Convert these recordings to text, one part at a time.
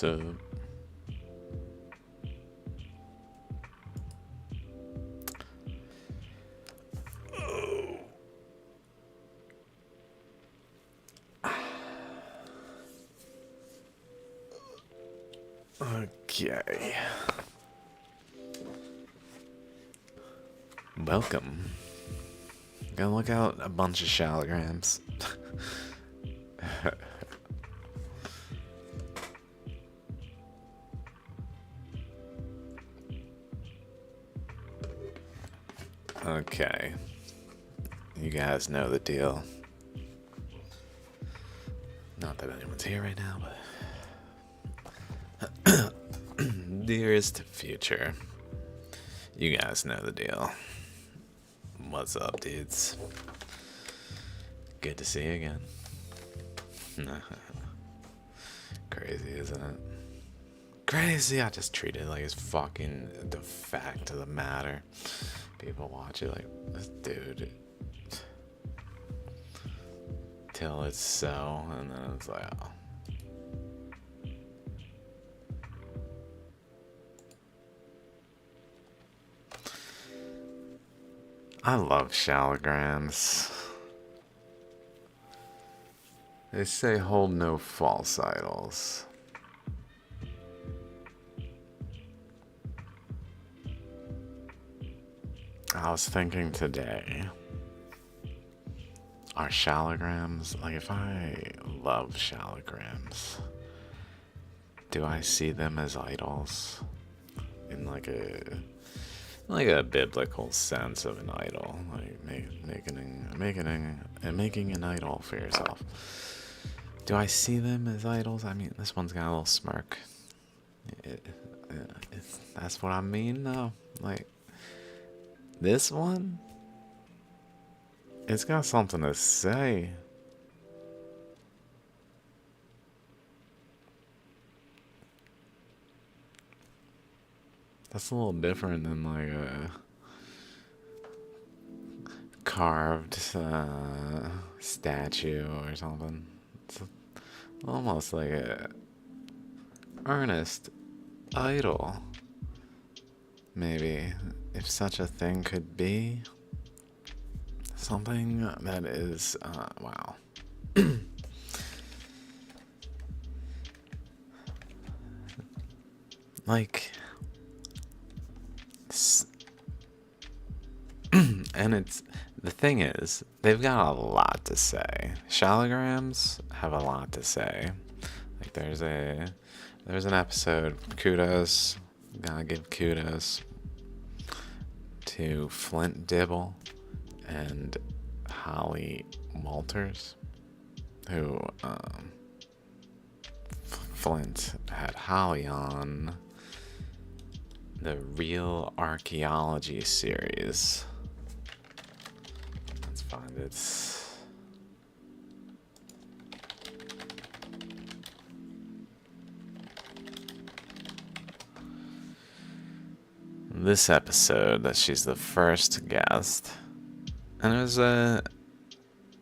What's up? Okay. Welcome. Gonna look out a bunch of shaligrams. Okay. You guys know the deal. Not that anyone's here right now, but dearest future. You guys know the deal. What's up, dudes? Good to see you again. Crazy, isn't it? Crazy. I just treat it like it's fucking the fact of the matter. People watch it like, this dude. Till it's so, and then it's like, oh. I love shaligrams. They say hold no false idols. I was thinking today, are shaligrams, like if I love shaligrams, do I see them as idols? In like a biblical sense of an idol, like making an idol for yourself. Do I see them as idols? I mean, this one's got a little smirk. That's what I mean, though. Like, this one, it's got something to say. That's a little different than like a carved statue or something. It's almost like a earnest idol. Maybe, if such a thing could be. Something that is, wow. Like, and it's, the thing is, they've got a lot to say. Shaligrams have a lot to say. Like, there's an episode, kudos, gotta give kudos to Flint Dibble and Holly Walters, who Flint had Holly on the Real Archaeology series. Let's find it. This episode that she's the first guest, and it was a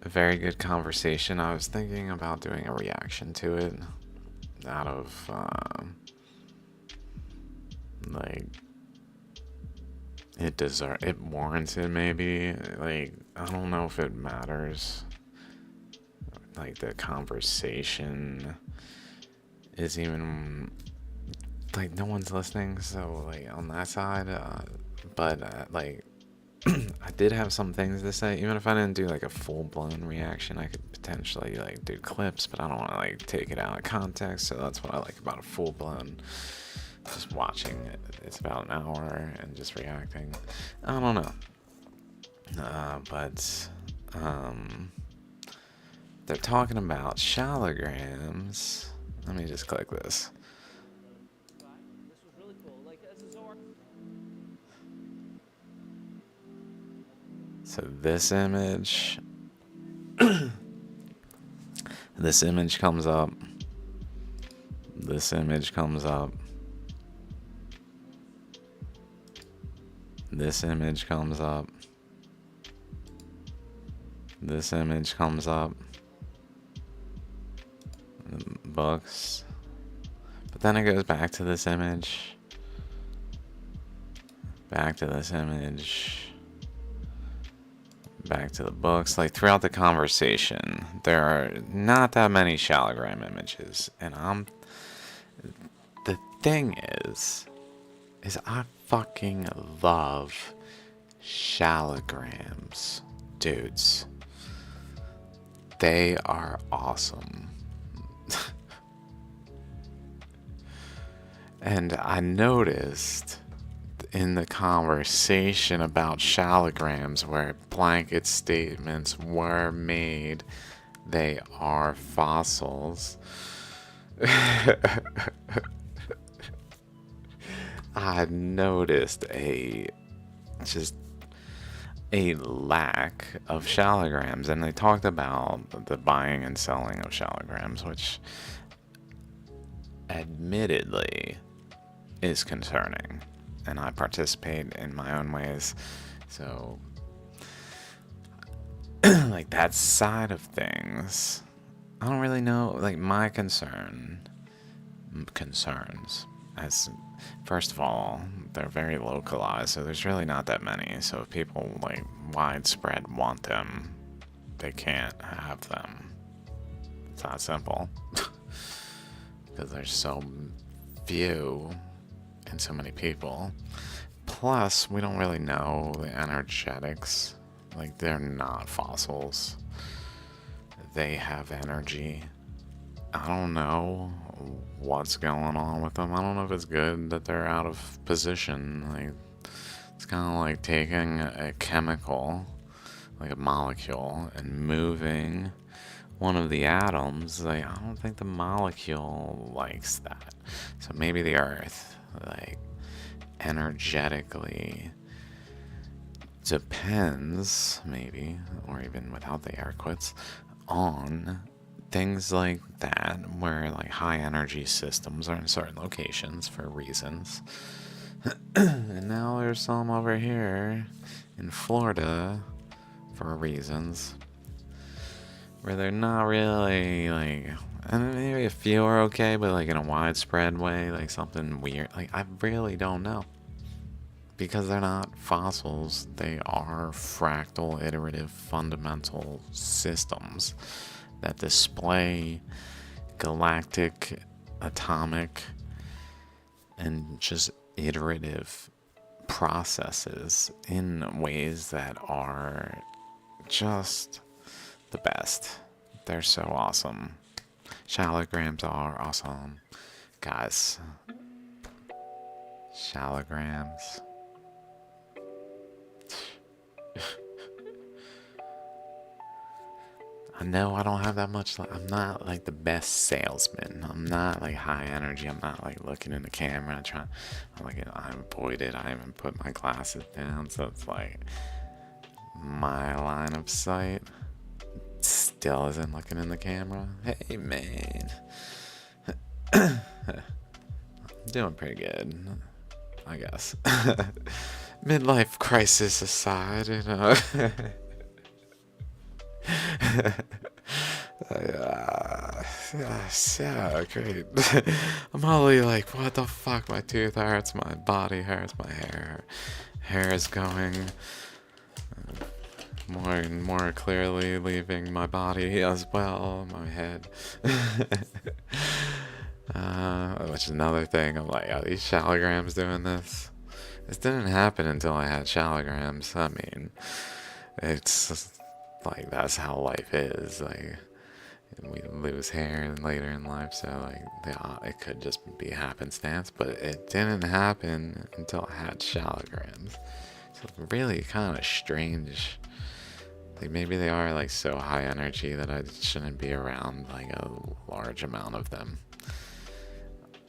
very good conversation. I was thinking about doing a reaction to it out of like it warrants it, maybe. Like, I don't know if it matters, like the conversation is even like no one's listening, so like on that side, but like I did have some things to say. Even if I didn't do like a full-blown reaction, I could potentially like do clips, but I don't want to like take it out of context. So that's what I like about a full-blown, just watching it. It's about an hour and just reacting. I don't know, but they're talking about shaligrams. Let me just click this. So this image, this image comes up, this image comes up, this image comes up, this image comes up, books, But then it goes back to this image. Back to this image. Back to the books. Like, throughout the conversation, there are not that many Shaligram images. And the thing is I fucking love Shaligrams. Dudes. They are awesome. And I noticed in the conversation about Shaligrams where blanket statements were made, they are fossils. I noticed just a lack of Shaligrams, and they talked about the buying and selling of Shaligrams, which admittedly is concerning, and I participate in my own ways. So like, that side of things, I don't really know. Like, my concerns, as first of all, they're very localized, so there's really not that many. So if people like widespread want them, they can't have them. It's not simple. Because there's so few and so many people. Plus, we don't really know the energetics. Like, they're not fossils. They have energy. I don't know what's going on with them. I don't know if it's good that they're out of position. Like, it's kind of like taking a chemical, like a molecule, and moving one of the atoms. Like, I don't think the molecule likes that. So maybe the Earth, like, energetically depends, maybe, or even without the air quotes, on things like that, where like high energy systems are in certain locations for reasons. And now there's some over here in Florida for reasons where they're not really like, and maybe a few are okay, but like in a widespread way, like something weird. Like, I really don't know. Because they're not fossils, they are fractal, iterative, fundamental systems that display galactic, atomic, and just iterative processes in ways that are just the best. They're so awesome. Shaligrams are awesome. Guys, Shaligrams. I know I don't have that much. I'm not like the best salesman. I'm not like high energy. I'm not like looking in the camera and trying. I'm avoided. I haven't put my glasses down, so it's like my line of sight still isn't looking in the camera. Hey man, I'm doing pretty good, I guess. Midlife crisis aside, you know. Yeah, great. I'm only like, what the fuck? My tooth hurts, my body hurts, my hair is going more and more clearly leaving my body as well, my head. Which is another thing. I'm like, are these Shaligrams doing this? This didn't happen until I had Shaligrams. I mean, it's just, like, that's how life is. Like, we lose hair later in life, so like it could just be happenstance, but it didn't happen until I had Shaligrams. So it's really kind of strange. Like, maybe they are like so high energy that I shouldn't be around like a large amount of them,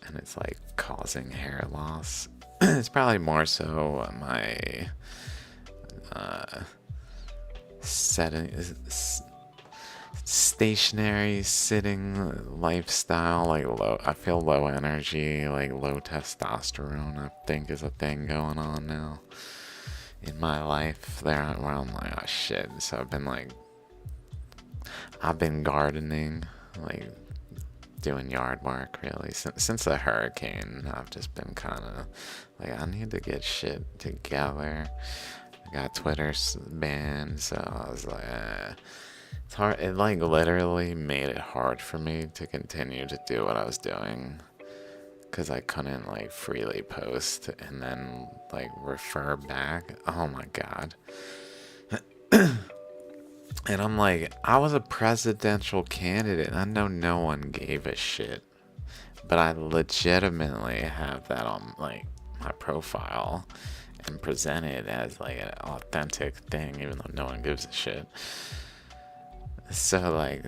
and it's like causing hair loss. It's probably more so my stationary sitting lifestyle. Like, I feel low energy, like low testosterone, I think, is a thing going on now in my life there, where I'm like, oh shit. So I've been gardening, like doing yard work really. Since the hurricane, I've just been kind of like, I need to get shit together. I got Twitter banned, so I was like, it's hard. It like literally made it hard for me to continue to do what I was doing because I couldn't like freely post and then like refer back. Oh my god. And I'm like, I was a presidential candidate. I know no one gave a shit, but I legitimately have that on like my profile and present it as like an authentic thing, even though no one gives a shit. So like,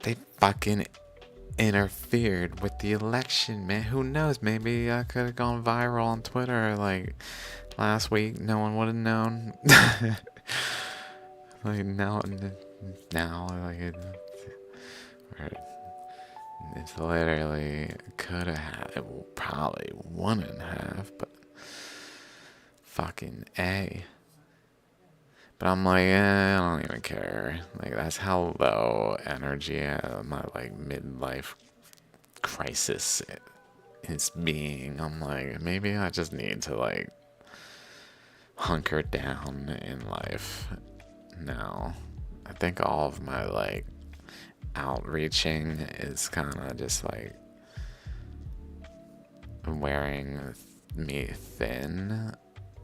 they fucking interfered with the election, man. Who knows? Maybe I could have gone viral on Twitter like last week. No one would have known. Like now, like it's literally could have, it probably wouldn't have, but fucking A. But I'm like, I don't even care. Like that's how low energy my like midlife crisis is being. I'm like, maybe I just need to like hunker down in life now. I think all of my like outreaching is kind of just like wearing me thin,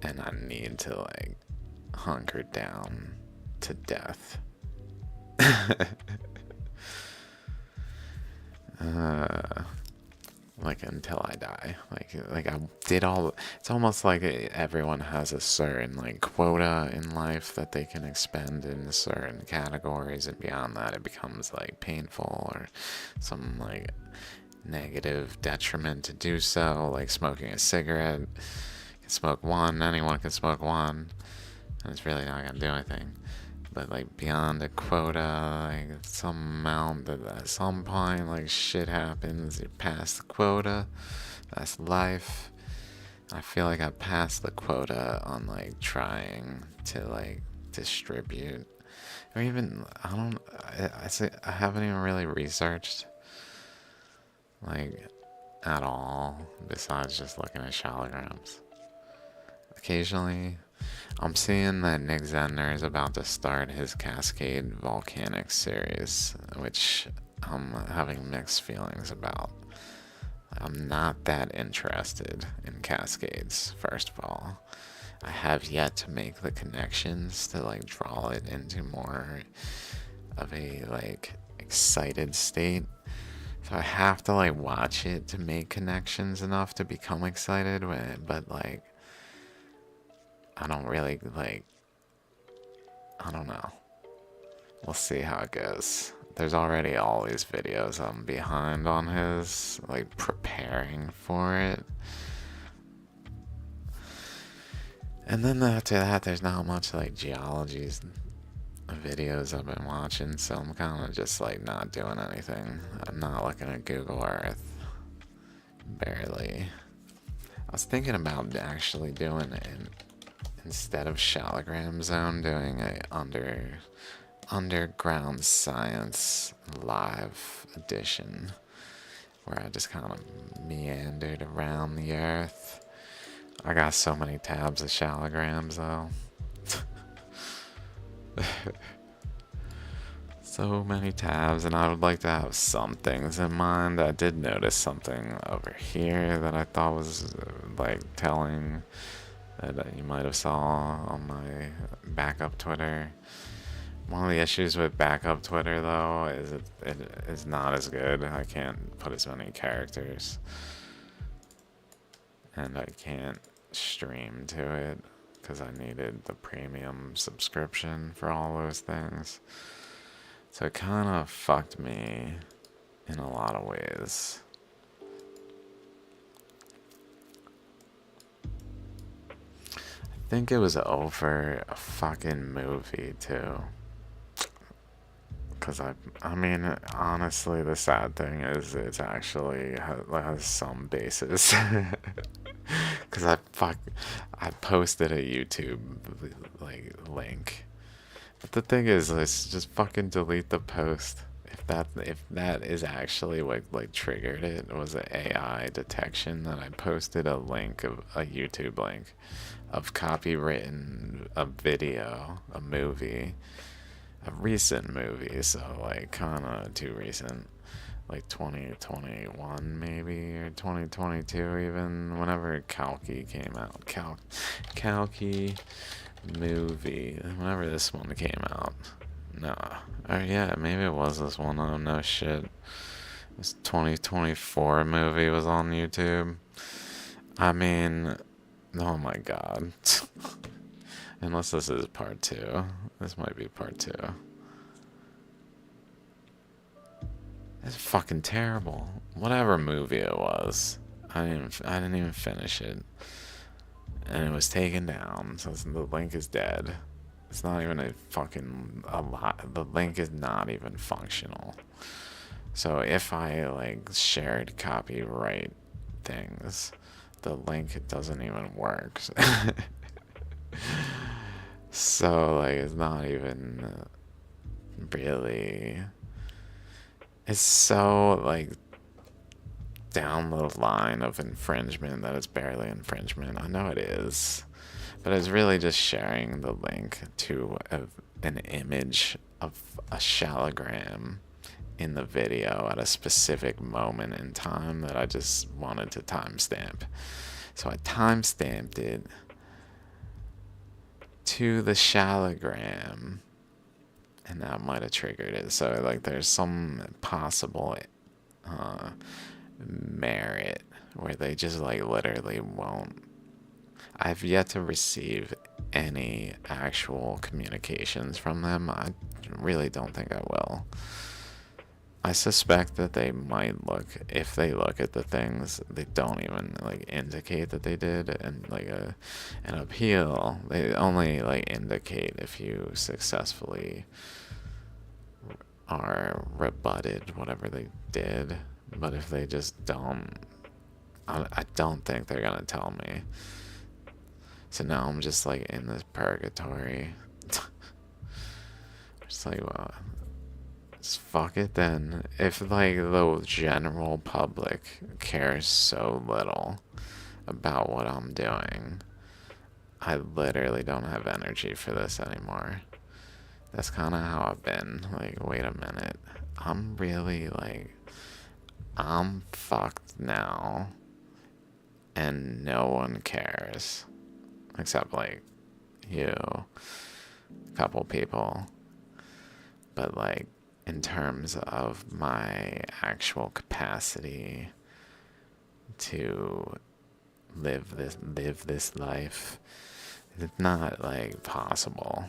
and I need to like hunker down to death. Like until I die. Like I did all. It's almost like everyone has a certain like quota in life that they can expend in certain categories, and beyond that, it becomes like painful or some like negative detriment to do so. Like smoking a cigarette, you can smoke one. Anyone can smoke one, and it's really not gonna do anything. But like beyond a quota, like some amount that at some point like shit happens, you pass the quota. That's life. I feel like I passed the quota on like trying to like distribute, or even I don't. I haven't even really researched like at all besides just looking at shaligrams. Occasionally I'm seeing that Nick Zedner is about to start his Cascade Volcanic series, which I'm having mixed feelings about. I'm not that interested in Cascades, first of all. I have yet to make the connections to like draw it into more of a like excited state. So I have to like watch it to make connections enough to become excited, but like I don't really like, I don't know. We'll see how it goes. There's already all these videos I'm behind on his, like preparing for it. And then after that, there's not much like geology videos I've been watching, so I'm kind of just like not doing anything. I'm not looking at Google Earth. Barely. I was thinking about actually doing it instead of Shaligram Zone, doing a underground science live edition where I just kind of meandered around the earth. I got so many tabs of Shaligrams though. So many tabs, and I would like to have some things in mind. I did notice something over here that I thought was like telling, that you might have saw on my backup Twitter. One of the issues with backup Twitter though is it is not as good. I can't put as many characters, and I can't stream to it because I needed the premium subscription for all those things. So it kind of fucked me in a lot of ways. I think it was over a fucking movie too. Because I mean, honestly, the sad thing is it's actually has some basis. Because I posted a YouTube like link. But the thing is, let's just fucking delete the post. if that is actually what like triggered it, was an AI detection that I posted a link of a YouTube link of copywritten a video, a movie, a recent movie, so like kind of too recent, like 2021 maybe, or 2022 even, whenever Kalki came out. Kalki movie, whenever this one came out. No. Or yeah, maybe it was this one. Oh no shit. This 2024 movie was on YouTube. I mean, oh my god. Unless this is part two. This might be part two. It's fucking terrible. Whatever movie it was, I didn't even finish it, and it was taken down. So the link is dead. It's not even a lot. The link is not even functional. So if I like shared copyright things, the link doesn't even work. So like it's not even really. It's so like down the line of infringement that it's barely infringement. I know it is, but it's really just sharing the link to an image of a shaligram in the video at a specific moment in time that I just wanted to timestamp. So I timestamped it to the shaligram, and that might have triggered it. So like there's some possible merit where they just like literally won't. I've yet to receive any actual communications from them. I really don't think I will. I suspect that they might look, if they look at the things, they don't even like indicate that they did, and like an appeal, they only like indicate if you successfully are rebutted whatever they did. But if they just don't, I don't think they're gonna tell me. So now I'm just like in this purgatory. Just like, well, just fuck it then. If like the general public cares so little about what I'm doing, I literally don't have energy for this anymore. That's kind of how I've been. Like, wait a minute. I'm really like, I'm fucked now, and no one cares except like you, a couple people. But like in terms of my actual capacity to live this life, it's not like possible.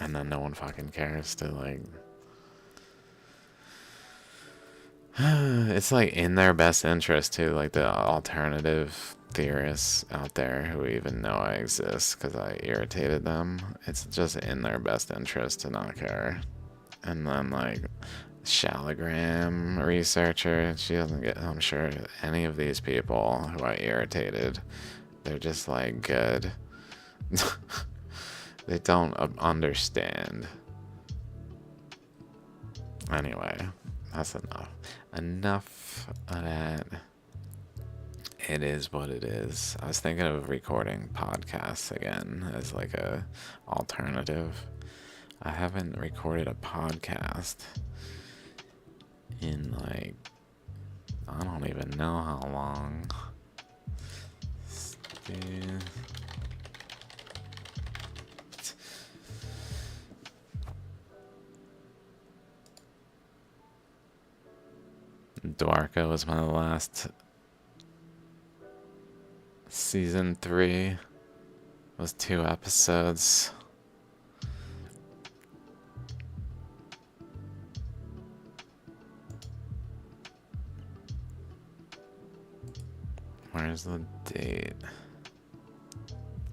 And then no one fucking cares to like. It's like in their best interest too, like the alternative theorists out there who even know I exist because I irritated them. It's just in their best interest to not care. And then like Shaligram researcher, she doesn't get, I'm sure any of these people who I irritated, they're just like good. They don't understand. Anyway, that's enough. Enough of that. It is what it is. I was thinking of recording podcasts again as like a alternative. I haven't recorded a podcast in like, I don't even know how long. Dwarka was my last. Season 3 was 2 episodes. Where's the date?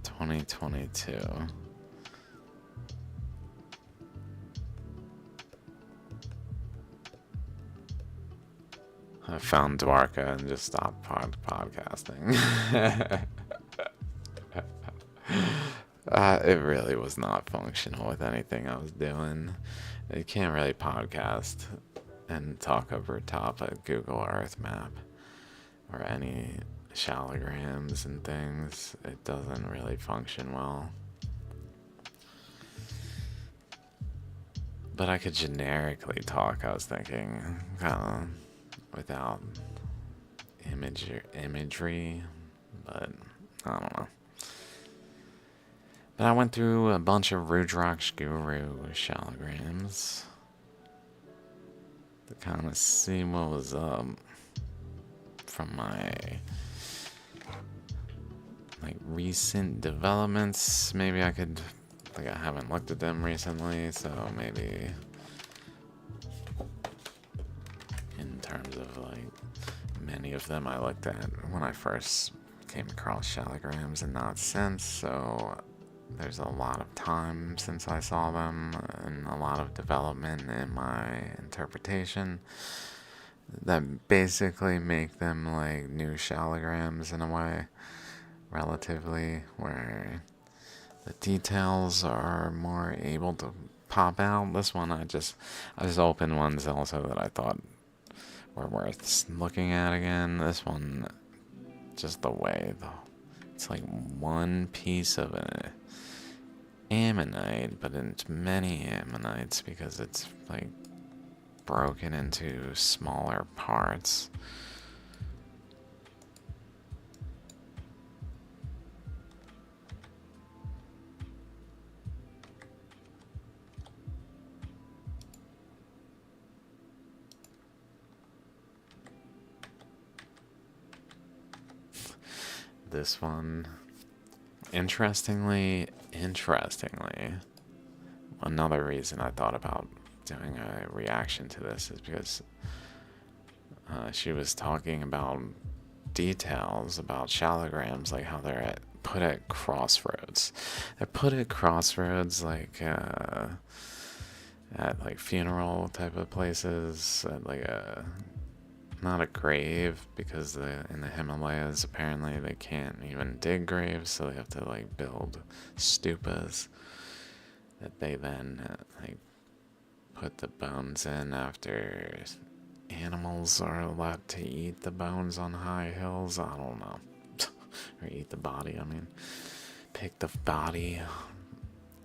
2022. I found Dwarka and just stopped podcasting. It really was not functional with anything I was doing. You can't really podcast and talk over top a Google Earth map or any shaligrams and things. It doesn't really function well. But I could generically talk, I was thinking, kind of without imagery, but I don't know. But I went through a bunch of Rudraksh Guru shaligrams to kind of see what was up from my like recent developments. Maybe I could, like, I haven't looked at them recently, so maybe in terms of like many of them I looked at when I first came across shaligrams and not since, so there's a lot of time since I saw them and a lot of development in my interpretation that basically make them like new shaligrams in a way, relatively, where the details are more able to pop out. This one I just opened ones also that I thought were worth looking at again. This one, just the way it's like one piece of an ammonite, but it's many ammonites because it's like broken into smaller parts. This one, interestingly, another reason I thought about doing a reaction to this is because she was talking about details about shaligrams, like how they're put at crossroads. They're put at crossroads, like at like funeral type of places, at like not a grave, because in the Himalayas apparently they can't even dig graves, so they have to like build stupas that they then like put the bones in after animals are allowed to eat the bones on high hills. I don't know. Or eat the body, I mean. Pick the body.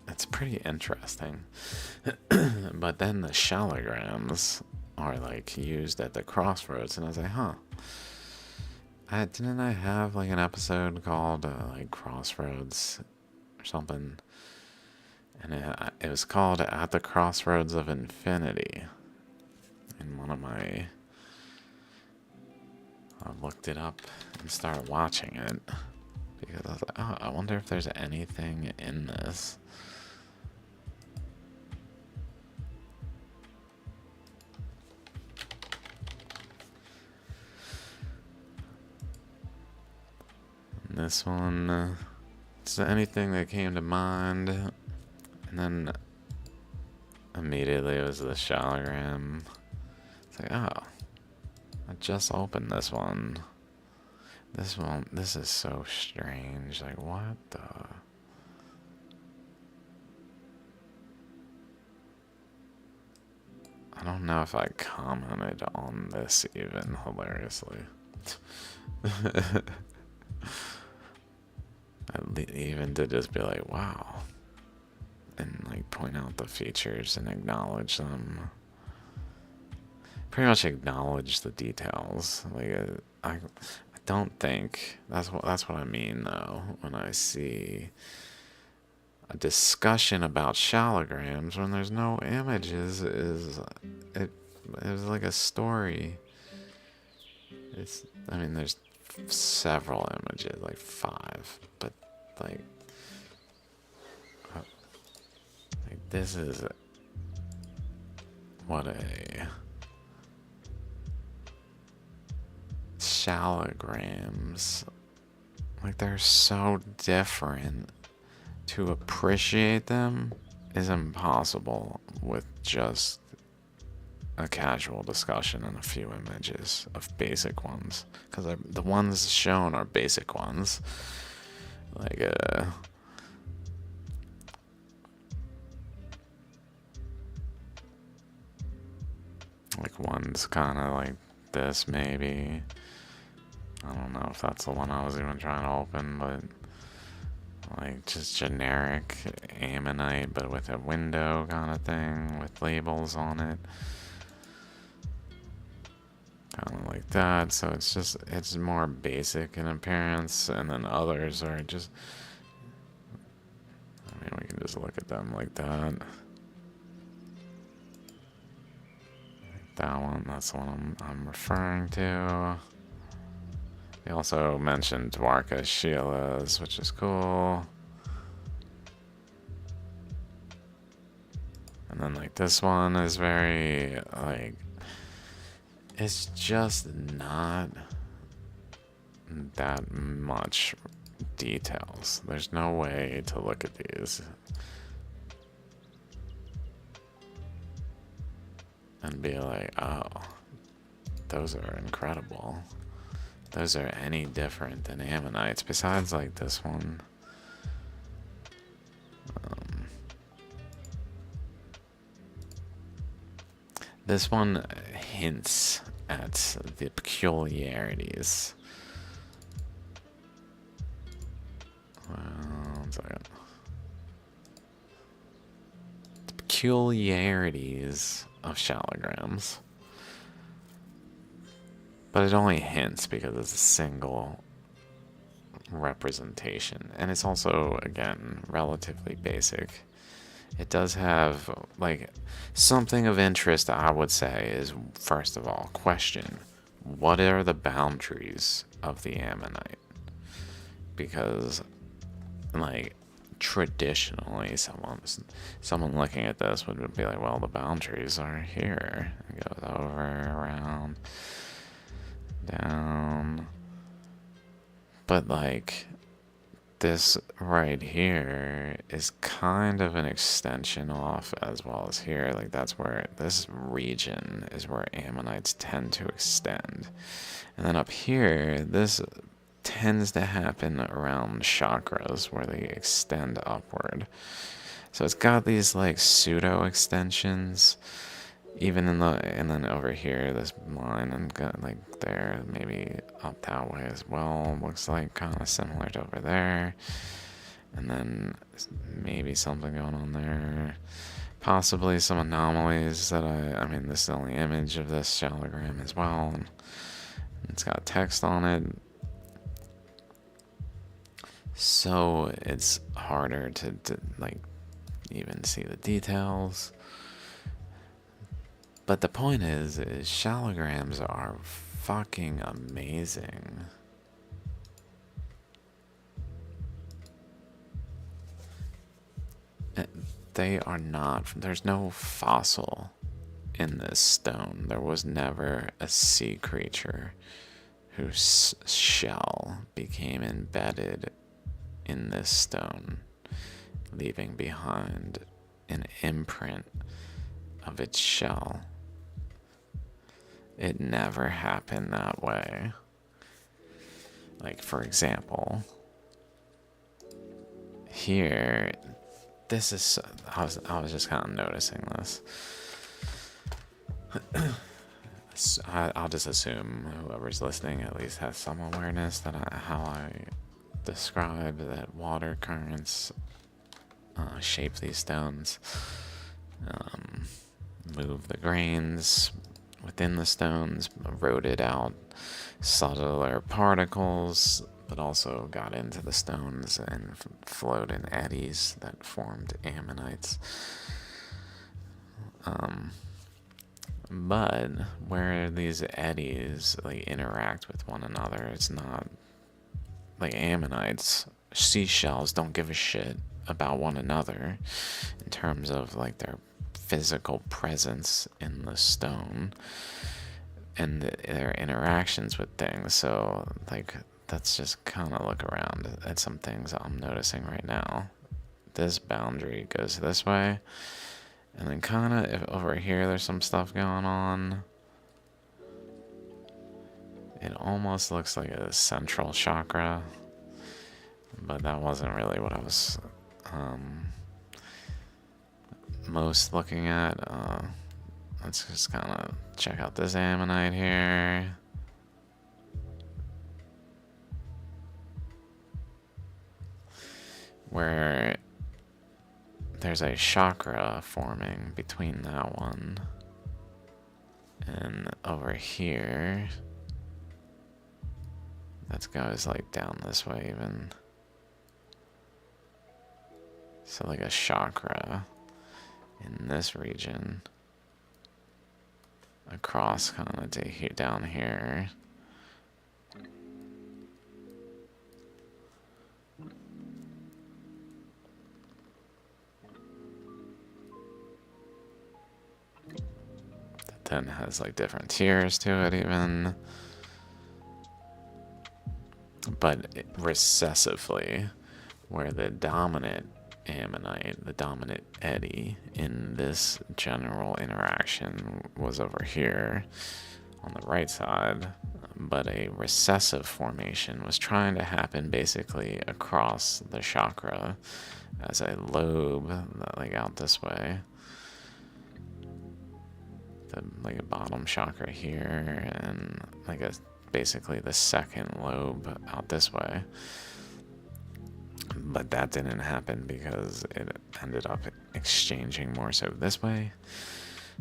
It's pretty interesting. But then the shaligrams are like used at the crossroads, and I was like, huh. Didn't I have like an episode called like Crossroads or something? And it was called At the Crossroads of Infinity. And one of my... I looked it up and started watching it. Because I was like, oh, I wonder if there's anything in this. And this one... It's anything that came to mind. And then immediately it was the shaligram. It's like, oh, I just opened this one. This is so strange. Like, what the? I don't know if I commented on this even, hilariously. Even to just be like, wow. And like point out the features and acknowledge them. Pretty much acknowledge the details. Like I don't think that's what I mean though when I see a discussion about shaligrams when there's no images. It was like a story. I mean there's several images, like 5, but like this is what a shaligrams, like they're so different. To appreciate them is impossible with just a casual discussion and a few images of basic ones, because the ones shown are basic ones, like Like one's kind of like this, maybe. I don't know if that's the one I was even trying to open, but like just generic ammonite, but with a window kind of thing with labels on it. Kind of like that. So it's more basic in appearance, and then others are just, I mean, we can just look at them like that. That one, that's the one I'm referring to. They also mentioned Dwarka Sheilas, which is cool. And then like this one is very like, it's just not that much details. There's no way to look at these and be like, oh, those are incredible. Those are any different than ammonites, besides like this one. This one hints at the peculiarities. One second. The peculiarities of shaligrams. But it only hints because it's a single representation. And it's also, again, relatively basic. It does have, like, something of interest, I would say, is, first of all, question, what are the boundaries of the ammonite? Because, like, traditionally, someone looking at this would be like, well, the boundaries are here. It goes over, around, down. But, like, this right here is kind of an extension off as well as here. Like, that's where this region is where ammonites tend to extend. And then up here, this tends to happen around chakras where they extend upward. So it's got these like pseudo extensions. Even in the, and then over here, this line, and got like there, maybe up that way as well. Looks like kind of similar to over there. And then maybe something going on there. Possibly some anomalies that I mean, this is the only image of this shaligram as well. And it's got text on it. So it's harder to like even see the details. But the point is shaligrams are fucking amazing. They are not, there's no fossil in this stone. There was never a sea creature whose shell became embedded in this stone, leaving behind an imprint of its shell. It never happened that way. Like, for example, here, this is, I was just kind of noticing this. I'll just assume whoever's listening at least has some awareness that how I describe that water currents shape these stones, move the grains within the stones, eroded out subtler particles, but also got into the stones and flowed in eddies that formed ammonites. But where these eddies like interact with one another, it's not like ammonites. Seashells don't give a shit about one another in terms of like their physical presence in the stone and their interactions with things. So like, let's just kind of look around at some things I'm noticing right now. This boundary goes this way, and then kind of over here there's some stuff going on. It almost looks like a central chakra, but that wasn't really what I was most looking at. let's just kind of check out this ammonite here. Where there's a chakra forming between that one and over here. That goes like down this way even. So like a chakra in this region across kind of to here, down here. That then has like different tiers to it even. But recessively, where the dominant ammonite, the dominant eddy in this general interaction was over here on the right side, but a recessive formation was trying to happen basically across the chakra as a lobe, like out this way. Like a bottom chakra here, and like a basically the second lobe out this way. But that didn't happen because it ended up exchanging more so this way,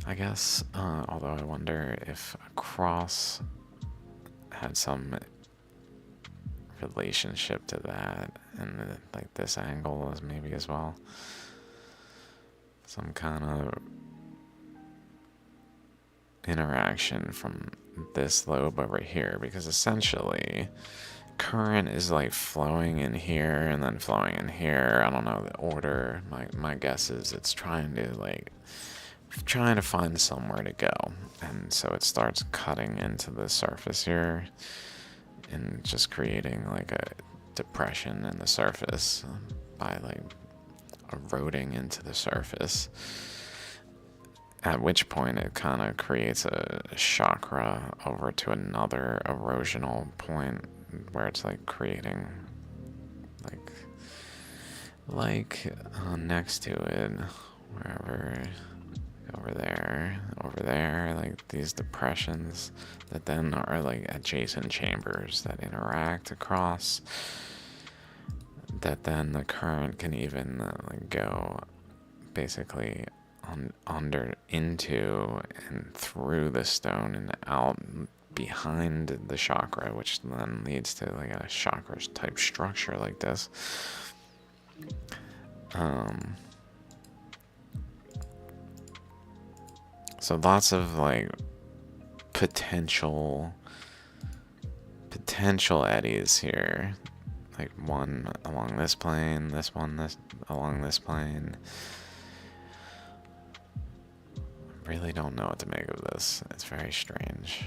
I guess. Although I wonder if a cross had some relationship to that, and like this angle is maybe as well. Some kind of interaction from this lobe over here, because essentially current is like flowing in here and then flowing in here. I don't know the order. My guess is it's trying to find somewhere to go, and so it starts cutting into the surface here and just creating like a depression in the surface by like eroding into the surface. At which point it kind of creates a chakra over to another erosional point where it's like creating like next to it, wherever, over there, like these depressions that then are like adjacent chambers that interact across, that then the current can even like go basically under, into, and through the stone and out behind the chakra, which then leads to like a chakra type structure like this. So lots of like potential eddies here, like one along this plane, this along this plane. Really don't know what to make of this. It's very strange.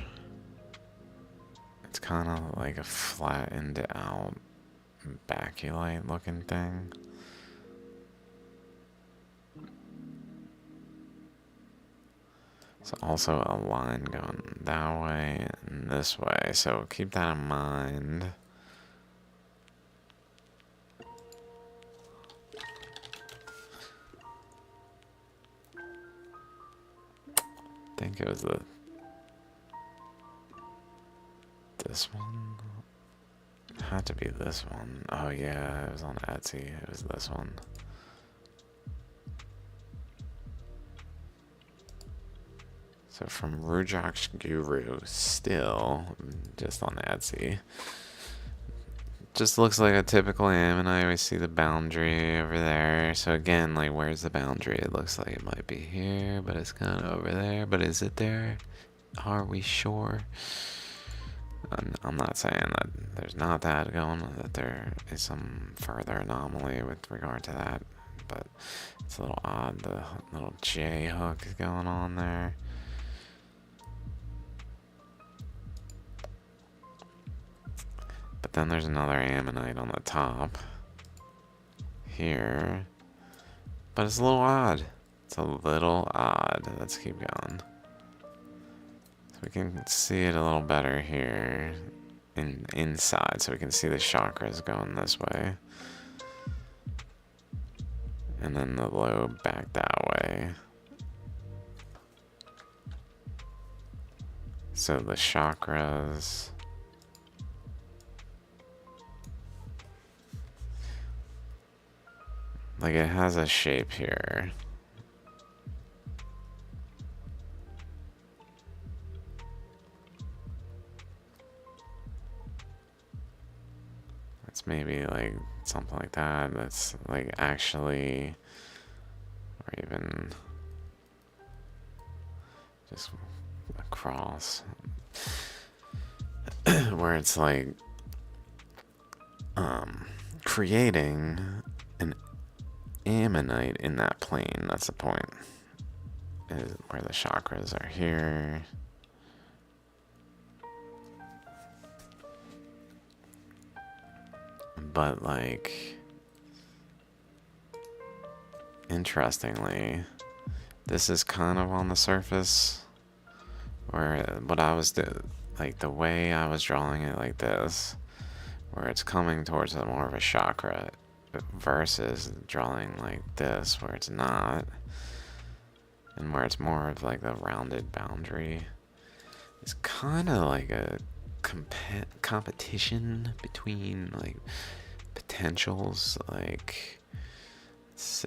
It's kind of like a flattened out baculite looking thing. So also a line going that way and this way, so keep that in mind. I think it was this one. It had to be this one. Oh yeah, it was on Etsy. It was this one. So from Rujak's Guru, still just on Etsy. Just looks like a typical ammonite. We see the boundary over there. So again, like, where's the boundary? It looks like it might be here, but it's kind of over there. But is it there? Are we sure? I'm not saying that there's not that going, that there is some further anomaly with regard to that, but it's a little odd. The little J hook is going on there. But then there's another ammonite on the top here, but it's a little odd. It's a little odd. Let's keep going. So we can see it a little better here inside, so we can see the chakras going this way. And then the lobe back that way. So the chakras. Like it has a shape here. It's maybe like something like that. That's like actually, or even just across, where it's like creating an ammonite in that plane. That's the point. Is where the chakras are here. But like, interestingly, this is kind of on the surface, where what I was like the way I was drawing it like this, where it's coming towards more of a chakra, versus drawing like this, where it's not, and where it's more of like the rounded boundary. It's kind of like a competition between like potentials. Like, let's see.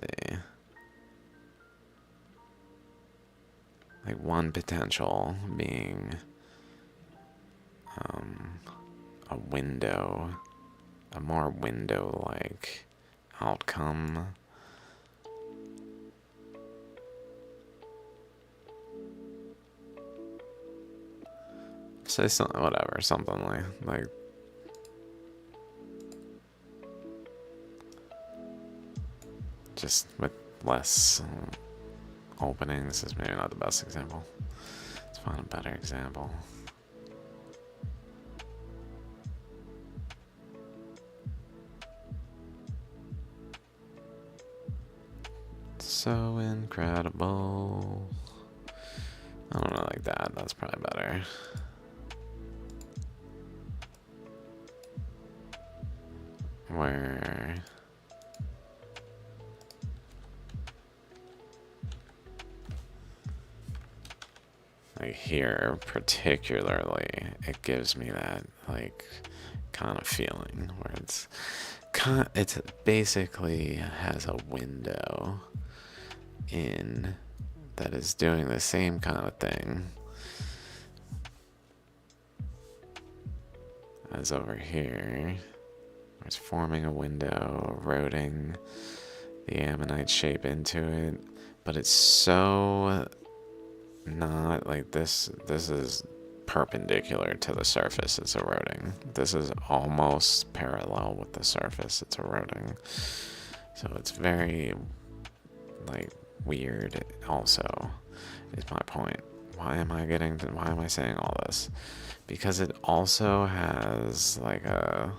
Like one potential being a window, a more window-like outcome. Say something, whatever, something like just with less openings is maybe not the best example. Let's find a better example. So incredible. I don't know, like that. That's probably better. Where like here particularly, it gives me that like kind of feeling where it's basically has a window in that is doing the same kind of thing as over here. It's forming a window, eroding the ammonite shape into it, but it's so not like this. This is perpendicular to the surface it's eroding. This is almost parallel with the surface it's eroding. So it's very like weird also, is my point. Why am I saying all this? Because it also has like a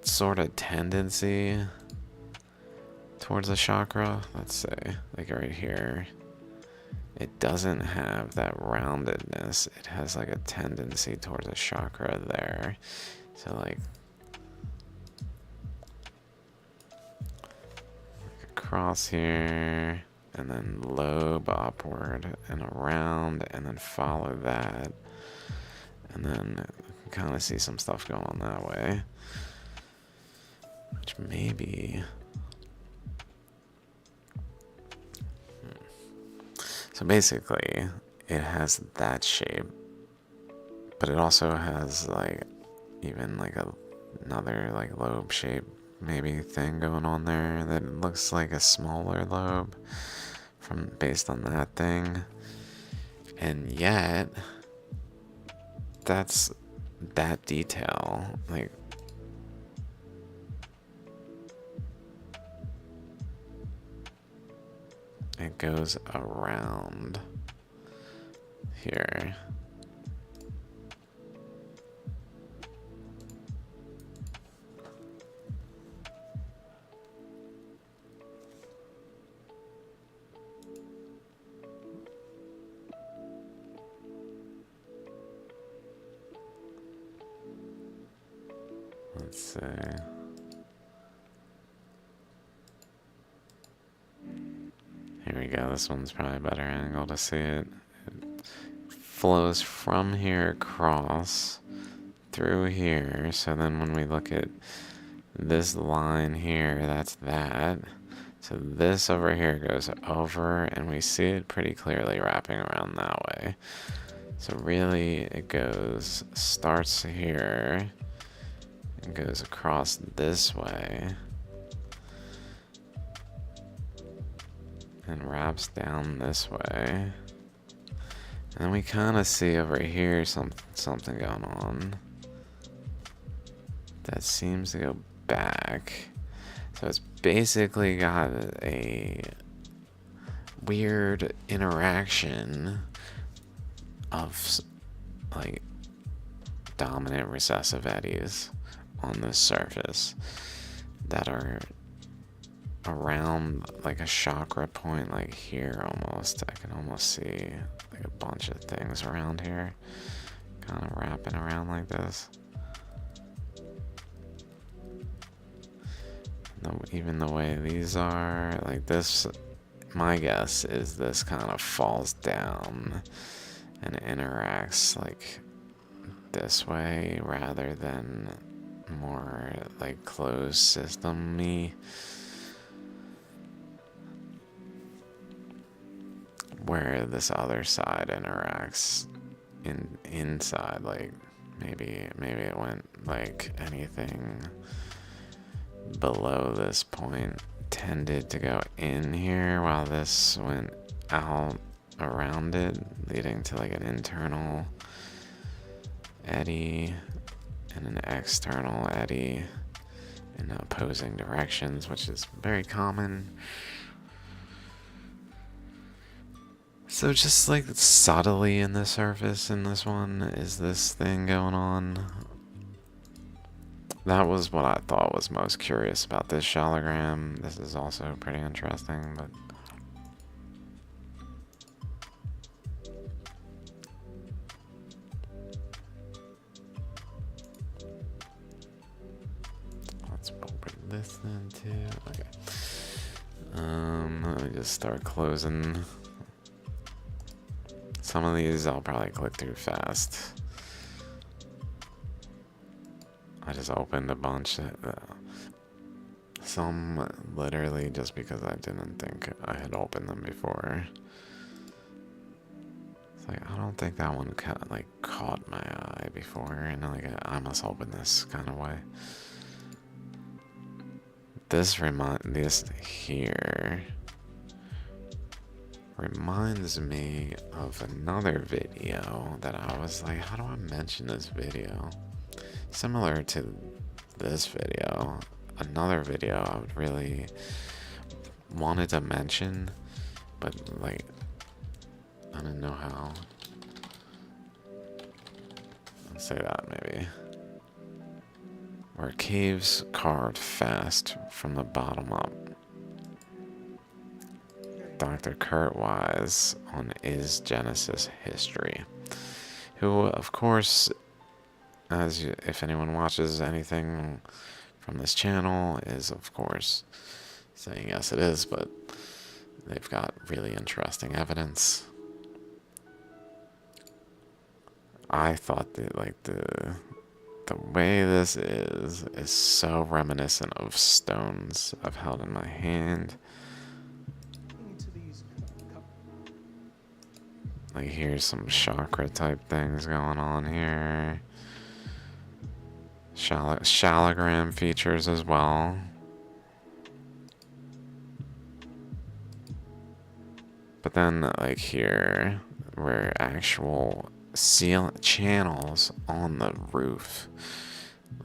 sort of tendency towards the chakra. Let's say like right here, it doesn't have that roundedness. It has like a tendency towards a chakra there. So like across here, and then lobe upward and around, and then follow that, and then kind of see some stuff going on that way, which maybe. So basically, it has that shape, but it also has like even like another like lobe shape maybe thing going on there that looks like a smaller lobe from based on that thing, and yet that's that detail like it goes around here. Let's see. Here we go. This one's probably a better angle to see it. It flows from here across through here. So then when we look at this line here, that's that. So this over here goes over, and we see it pretty clearly wrapping around that way. So really it goes, starts here, and goes across this way, and wraps down this way. And then we kind of see over here something going on that seems to go back. So it's basically got a weird interaction of like dominant recessive eddies on this surface that are around like a chakra point, like here almost. I can almost see like a bunch of things around here kind of wrapping around like this. Even the way these are, like this, my guess is this kind of falls down and interacts like this way rather than more like closed system-y, where this other side interacts inside. Like maybe it went like anything below this point tended to go in here, while this went out around it, leading to like an internal eddy and an external eddy in opposing directions, which is very common. So just like subtly in the surface in this one is this thing going on. That was what I thought was most curious about this Shaligram. This is also pretty interesting, but let's open this then too. Okay. Let me just start closing. Some of these I'll probably click through fast. I just opened a bunch. Some literally just because I didn't think I had opened them before. It's like, I don't think that one caught my eye before, and like I must open this kind of way. This here reminds me of another video that I was like, how do I mention this video? Similar to this video, another video I would really wanted to mention, but like I didn't know how. Let's say that maybe. Where caves carved fast from the bottom up. Dr. Kurt Wise on Is Genesis History, who of course, if anyone watches anything from this channel, is of course saying yes it is, but they've got really interesting evidence. I thought that like the way this is so reminiscent of stones I've held in my hand. Like here's some chakra type things going on here. Shaligram features as well. But then like here were actual channels on the roof.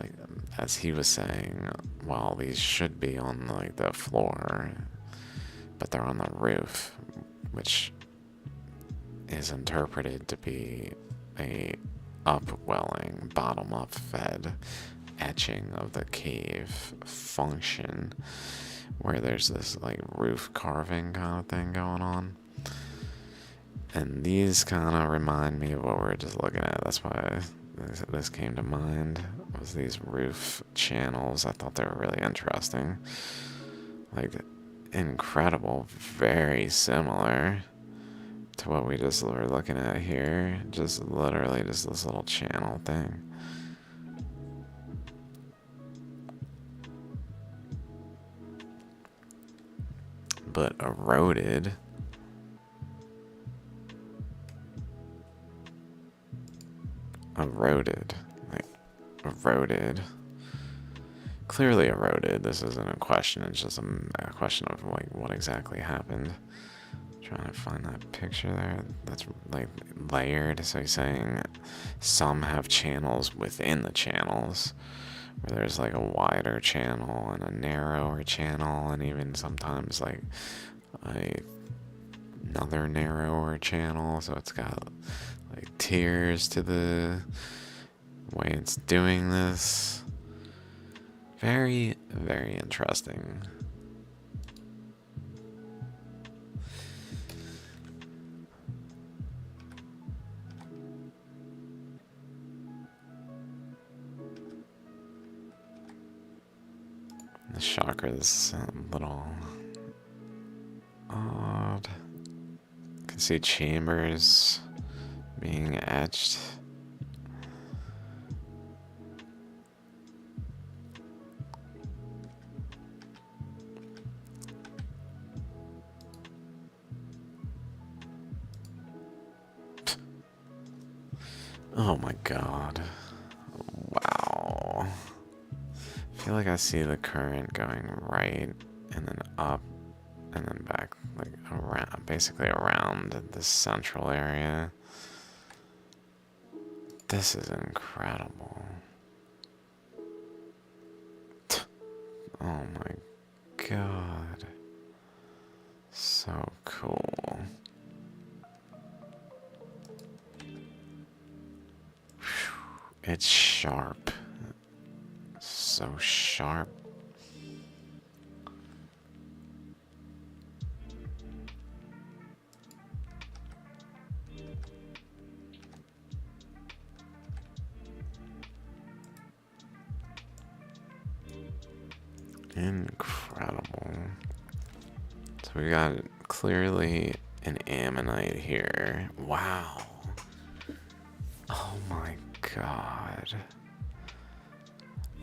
Like as he was saying, well, these should be on like the floor, but they're on the roof, which is interpreted to be a upwelling, bottom-up fed etching of the cave function, where there's this like roof carving kind of thing going on. And these kind of remind me of what we were just looking at. That's why this came to mind, was these roof channels. I thought they were really interesting. Like, incredible, very similar to what we just were looking at here. Just literally just this little channel thing. But eroded. Eroded. Like, eroded. Clearly eroded. This isn't a question. It's just a question of like what exactly happened. Trying to find that picture there. That's like layered. So he's saying some have channels within the channels, where there's like a wider channel and a narrower channel, and even sometimes like another narrower channel. So it's got like tiers to the way it's doing this. Very, very interesting. The chakra's a little odd. You can see chambers being etched. Oh my god. Wow. I feel like I see the current going right and then up and then back, like around, basically around this central area. This is incredible. Oh my god. So cool. It's sharp. So sharp. Incredible. So we got clearly an ammonite here. Wow. Oh my god.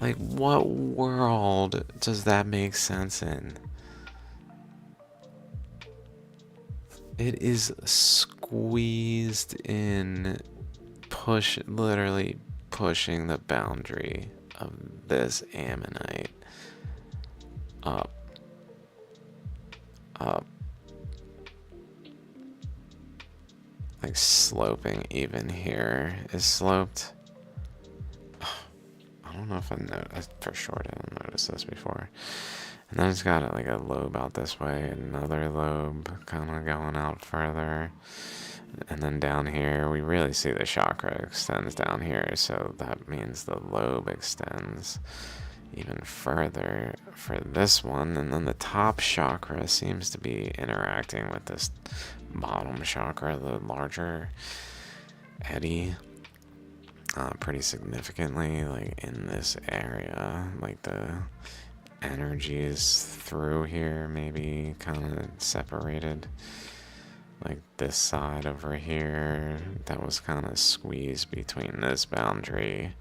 Like, what world does that make sense in? It is squeezed in, literally pushing the boundary of this ammonite up, up, like sloping. Even here is sloped. I don't know if I for sure didn't notice this before. And then it's got like a lobe out this way, another lobe kind of going out further. And then down here, we really see the chakra extends down here, so that means the lobe extends even further for this one. And then the top chakra seems to be interacting with this bottom chakra, the larger eddy, pretty significantly, like in this area. Like the energy is through here, maybe kind of separated. Like this side over here, that was kind of squeezed between this boundary,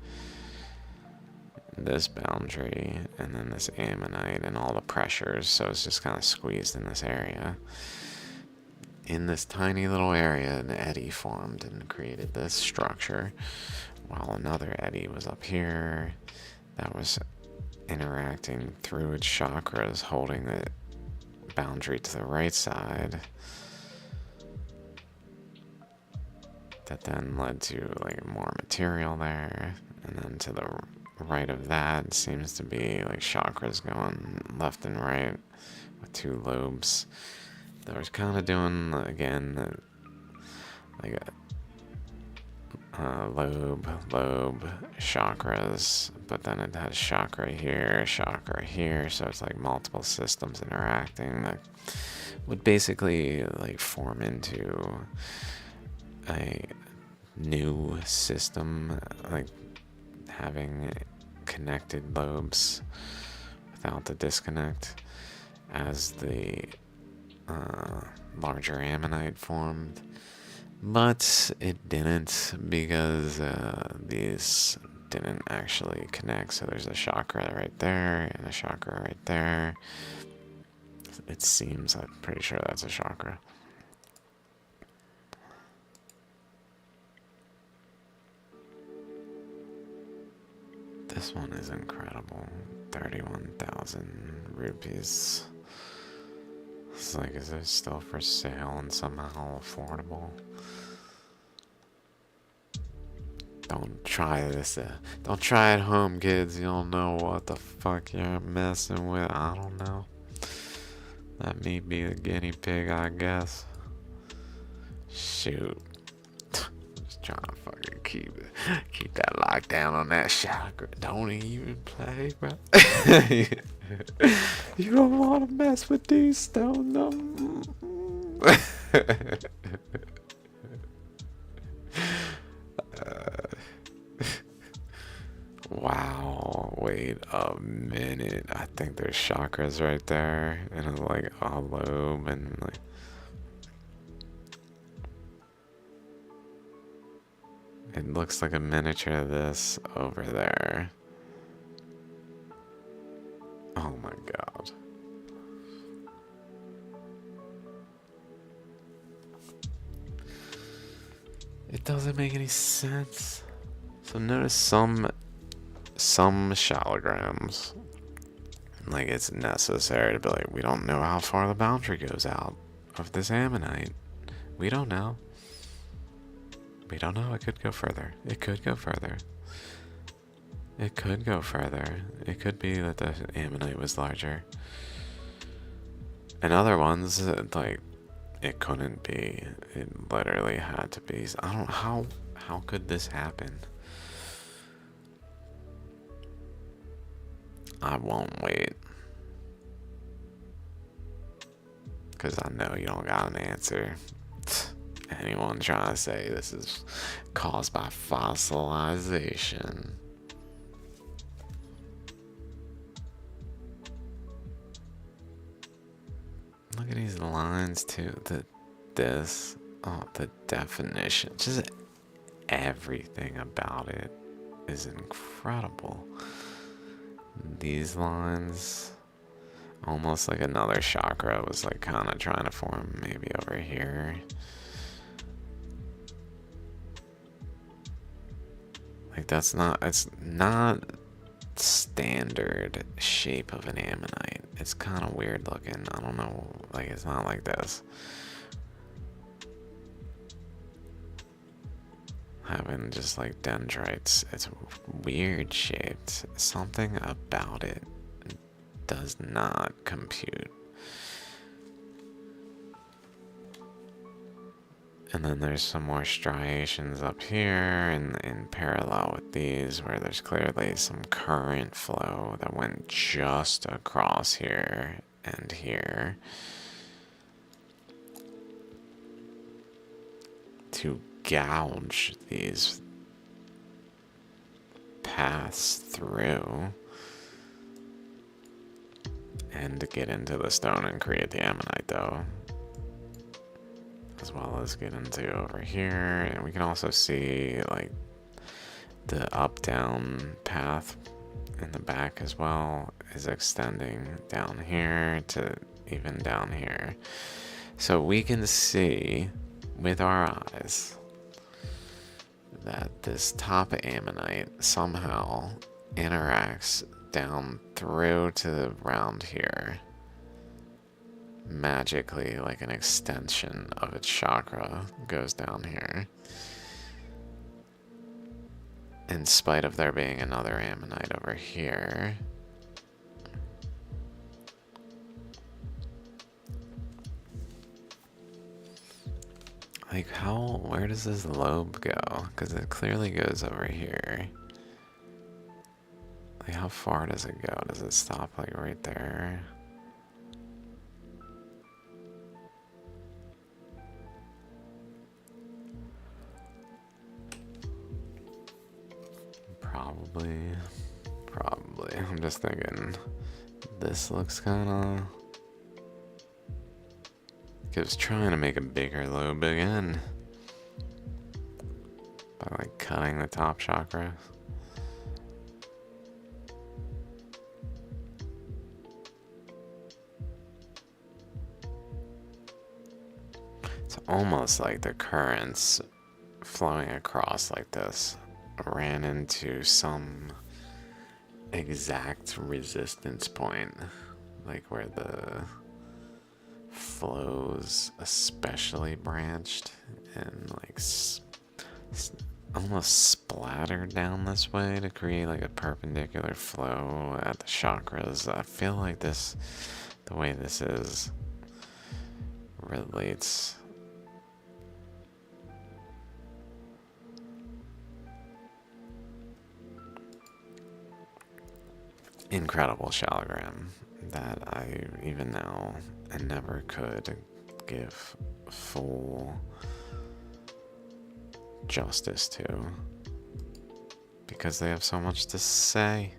and then this ammonite and all the pressures. So it's just kind of squeezed in this area. In this tiny little area, an eddy formed and created this structure, while another eddy was up here that was interacting through its chakras, holding the boundary to the right side. That then led to like more material there, and then to the right of that seems to be like chakras going left and right with two lobes. That was kind of doing again like a lobe chakras, but then it has chakra here, so it's like multiple systems interacting that would basically like form into a new system, like having connected lobes without the disconnect, as the larger ammonite formed. But it didn't because these didn't actually connect. So there's a chakra right there and a chakra right there. It seems, I'm pretty sure that's a chakra. This one is incredible. 31,000 rupees. It's like, is it still for sale and somehow affordable? Don't try this. Don't try at home, kids. You don't know what the fuck you're messing with. I don't know. Let me be the guinea pig, I guess. Shoot. Just trying to fucking keep that lockdown on that chakra. Don't even play, bro. You don't want to mess with these stones. Wow, wait a minute. I think there's chakras right there, and it's like a lobe, and like. It looks like a miniature of this over there. Oh my god. It doesn't make any sense. So notice some shaligrams, like it's necessary to be like, we don't know how far the boundary goes out of this ammonite. We don't know. We don't know. It could go further. It could go further. It could go further. It could be that the ammonite was larger. And other ones, like, it couldn't be. It literally had to be. I don't know how could this happen? I won't wait. Because I know you don't got an answer. Anyone trying to say this is caused by fossilization? Look at these lines too. The definition. Just everything about it is incredible. These lines, almost like another chakra was like kind of trying to form maybe over here. Like it's not standard shape of an ammonite. It's kind of weird looking. I don't know, like it's not like this. Having just like dendrites, it's weird shaped. Something about it does not compute. And then there's some more striations up here and in parallel with these where there's clearly some current flow that went just across here and here to gouge these paths through and to get into the stone and create the ammonite though. As well as get into over here, and we can also see like the up-down path in the back as well is extending down here to even down here. So we can see with our eyes that this top ammonite somehow interacts down through to around here. Magically, like an extension of its chakra goes down here. In spite of there being another ammonite over here. Like where does this lobe go? Because it clearly goes over here. Like how far does it go? Does it stop like right there? Probably. I'm just thinking this looks kind of I was trying to make a bigger lobe again by like cutting the top chakra. It's almost like the currents flowing across like this ran into some exact resistance point, like where the flows especially branched and like almost splattered down this way to create like a perpendicular flow at the chakras. I feel like this, the way this is, relates incredible Shaligram that I even now and never could give full justice to because they have so much to say.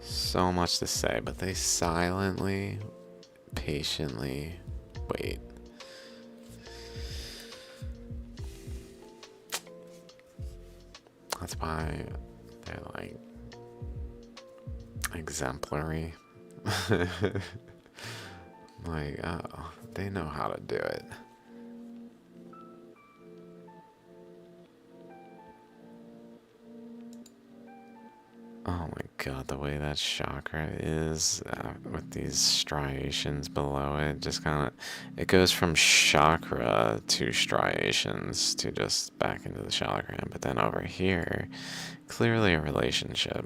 So much to say, but they silently, patiently wait. That's why they're like exemplary. Like, oh, they know how to do it. Oh my god, the way that chakra is with these striations below it, just kind of, it goes from chakra to striations to just back into the shaligram. But then over here, clearly a relationship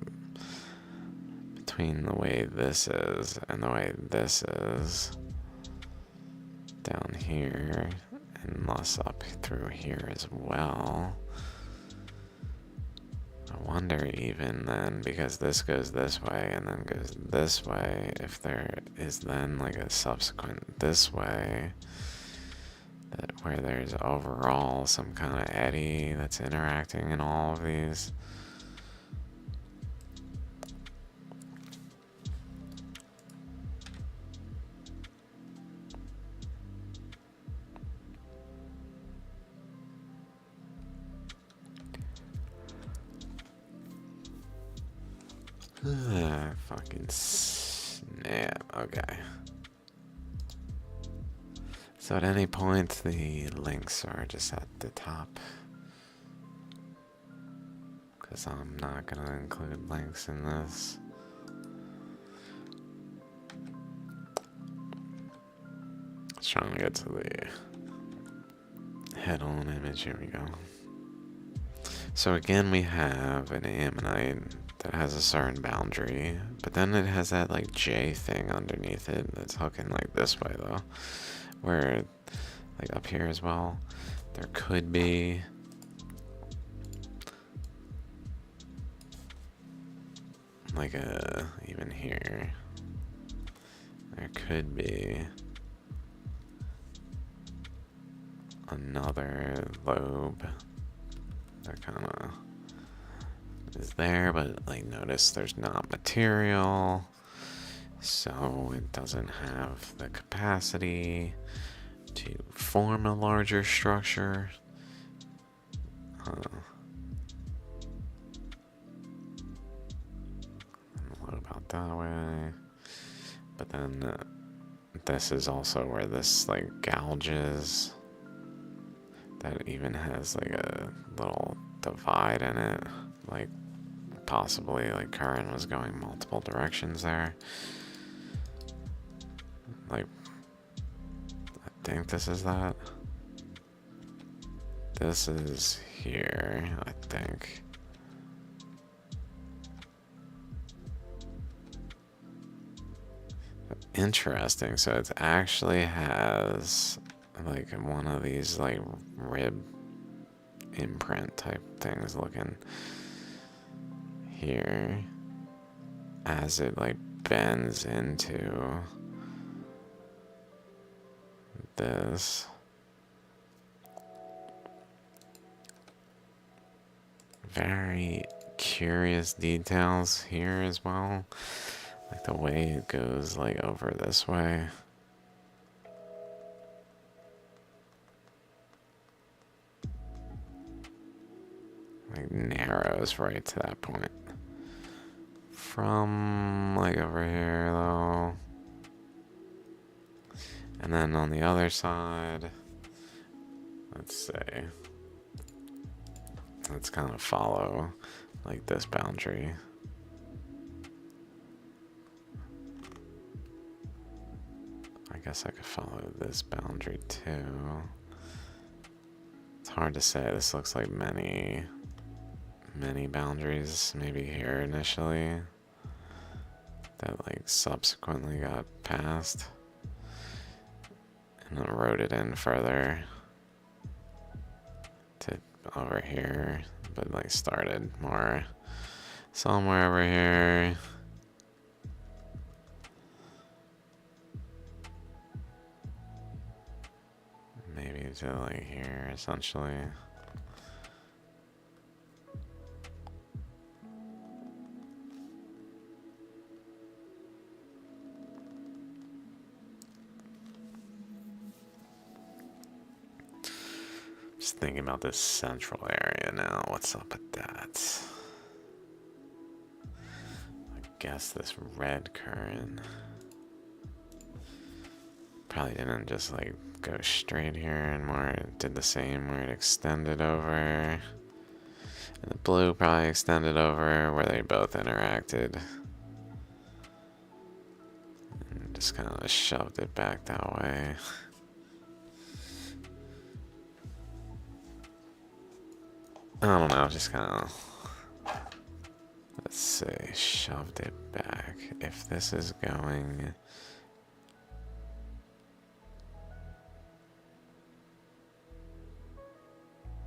between the way this is and the way this is down here, and thus up through here as well. I wonder even then, because this goes this way and then goes this way, if there is then like a subsequent this way, that where there's overall some kind of eddy that's interacting in all of these. Fucking snap. Okay. So at any point, the links are just at the top. Because I'm not going to include links in this. Just trying to get to the head-on image. Here we go. So again, we have an ammonite that has a certain boundary, but then it has that like J thing underneath it that's hooking like this way though, where like up here as well, there could be like a, even here, there could be another lobe that kind of is there, but like notice there's not material, so it doesn't have the capacity to form a larger structure. What about that way? But then this is also where this like gouges, that even has like a little divide in it, like possibly like current was going multiple directions there. Like, I think this is that. This is here, I think. Interesting, so it actually has like one of these like rib imprint type things looking here as it like bends into this. Very curious details here as well, like the way it goes like over this way. like narrows right to that point. From like over here though. And then on the other side, let's say, let's kind of follow like this boundary. I guess I could follow this boundary too. It's hard to say. This looks like many boundaries maybe here initially that like subsequently got passed and then eroded in further to over here, but like started more somewhere over here. Maybe to like here essentially. Just thinking about this central area now. What's up with that? I guess this red current probably didn't just like go straight here and more it did the same where it extended over. And the blue probably extended over where they both interacted. And just kind of shoved it back that way. I don't know, just kind of, let's say, shoved it back. If this is going,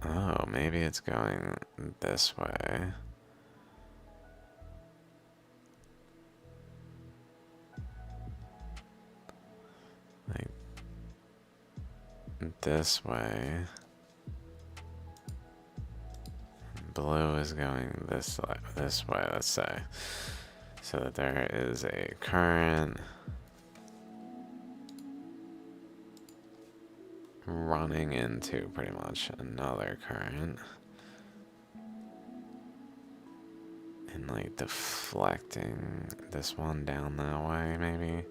oh, maybe it's going this way. Like, this way. Blue is going this way, let's say, so that there is a current running into pretty much another current and like deflecting this one down that way maybe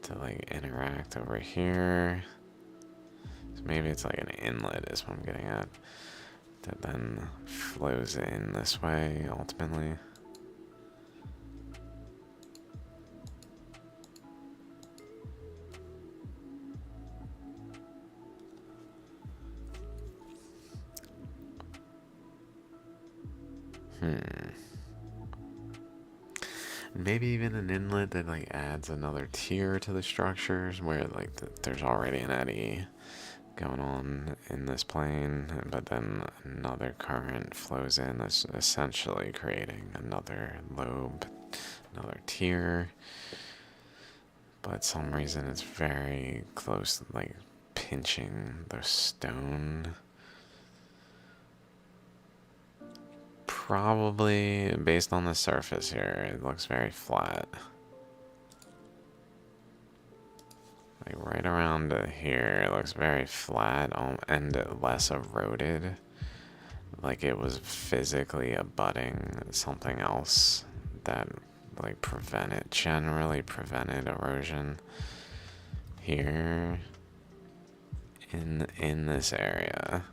to like interact over here. So maybe it's like an inlet is what I'm getting at. That then flows in this way ultimately. Maybe even an inlet that like adds another tier to the structures where like there's already an eddy going on in this plane, but then another current flows in that's essentially creating another lobe, another tier. But some reason it's very close to like pinching the stone. Probably based on the surface here, it looks very flat. Like right around here, it looks very flat and less eroded. Like it was physically abutting something else that like generally prevented erosion here in this area.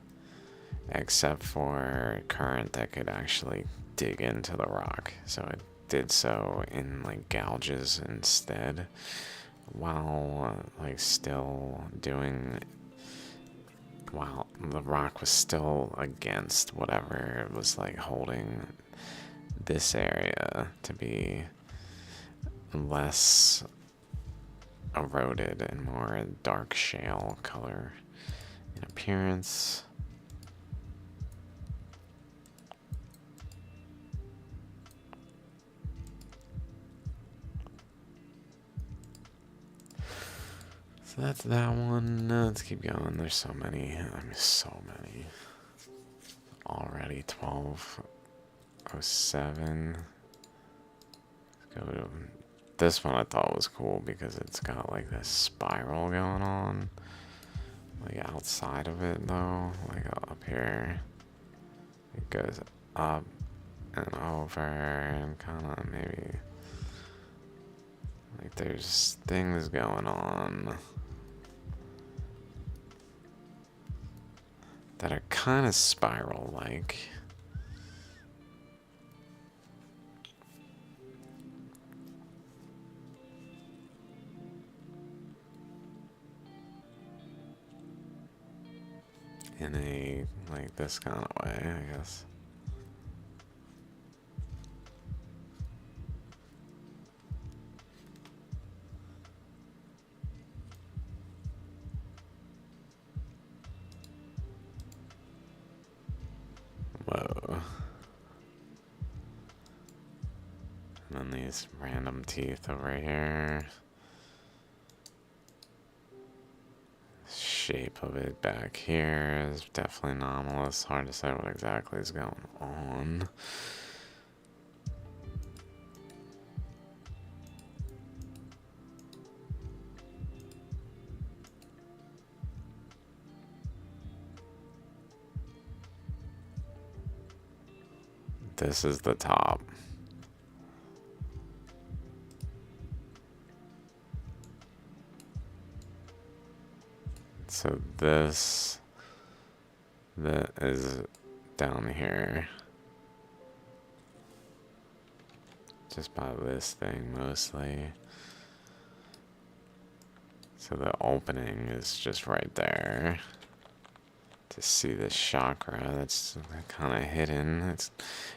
Except for current that could actually dig into the rock. So it did so in like gouges instead, while like still doing, while the rock was still against whatever was like holding this area to be less eroded and more dark shale color in appearance. So that's that one. Let's keep going. There's so many. I mean, so many. Already 12:07. Let's go to this one. I thought was cool because it's got like this spiral going on. Like outside of it though, like up here. It goes up and over and kind of maybe like there's things going on that are kind of spiral-like. In a, like, this kind of way, I guess. Whoa. And then these random teeth over here. Shape of it back here is definitely anomalous. Hard to say what exactly is going on. This is the top. So this that is down here. Just by this thing mostly. So the opening is just right there. To see this chakra that's kind of hidden. It's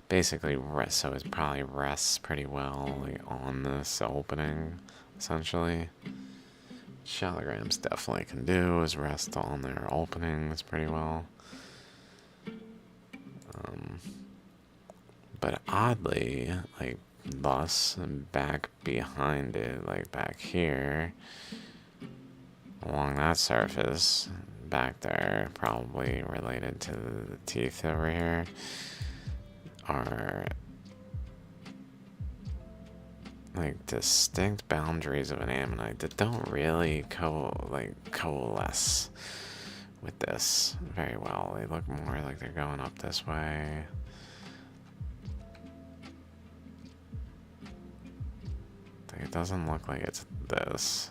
basically so it probably rests pretty well like on this opening, essentially. Shaligrams definitely can do is rest on their openings pretty well. But oddly, like thus back behind it, like back here, along that surface, back there, probably related to the teeth over here, are like distinct boundaries of an ammonite that don't really coalesce with this very well. They look more like they're going up this way. It doesn't look like it's this.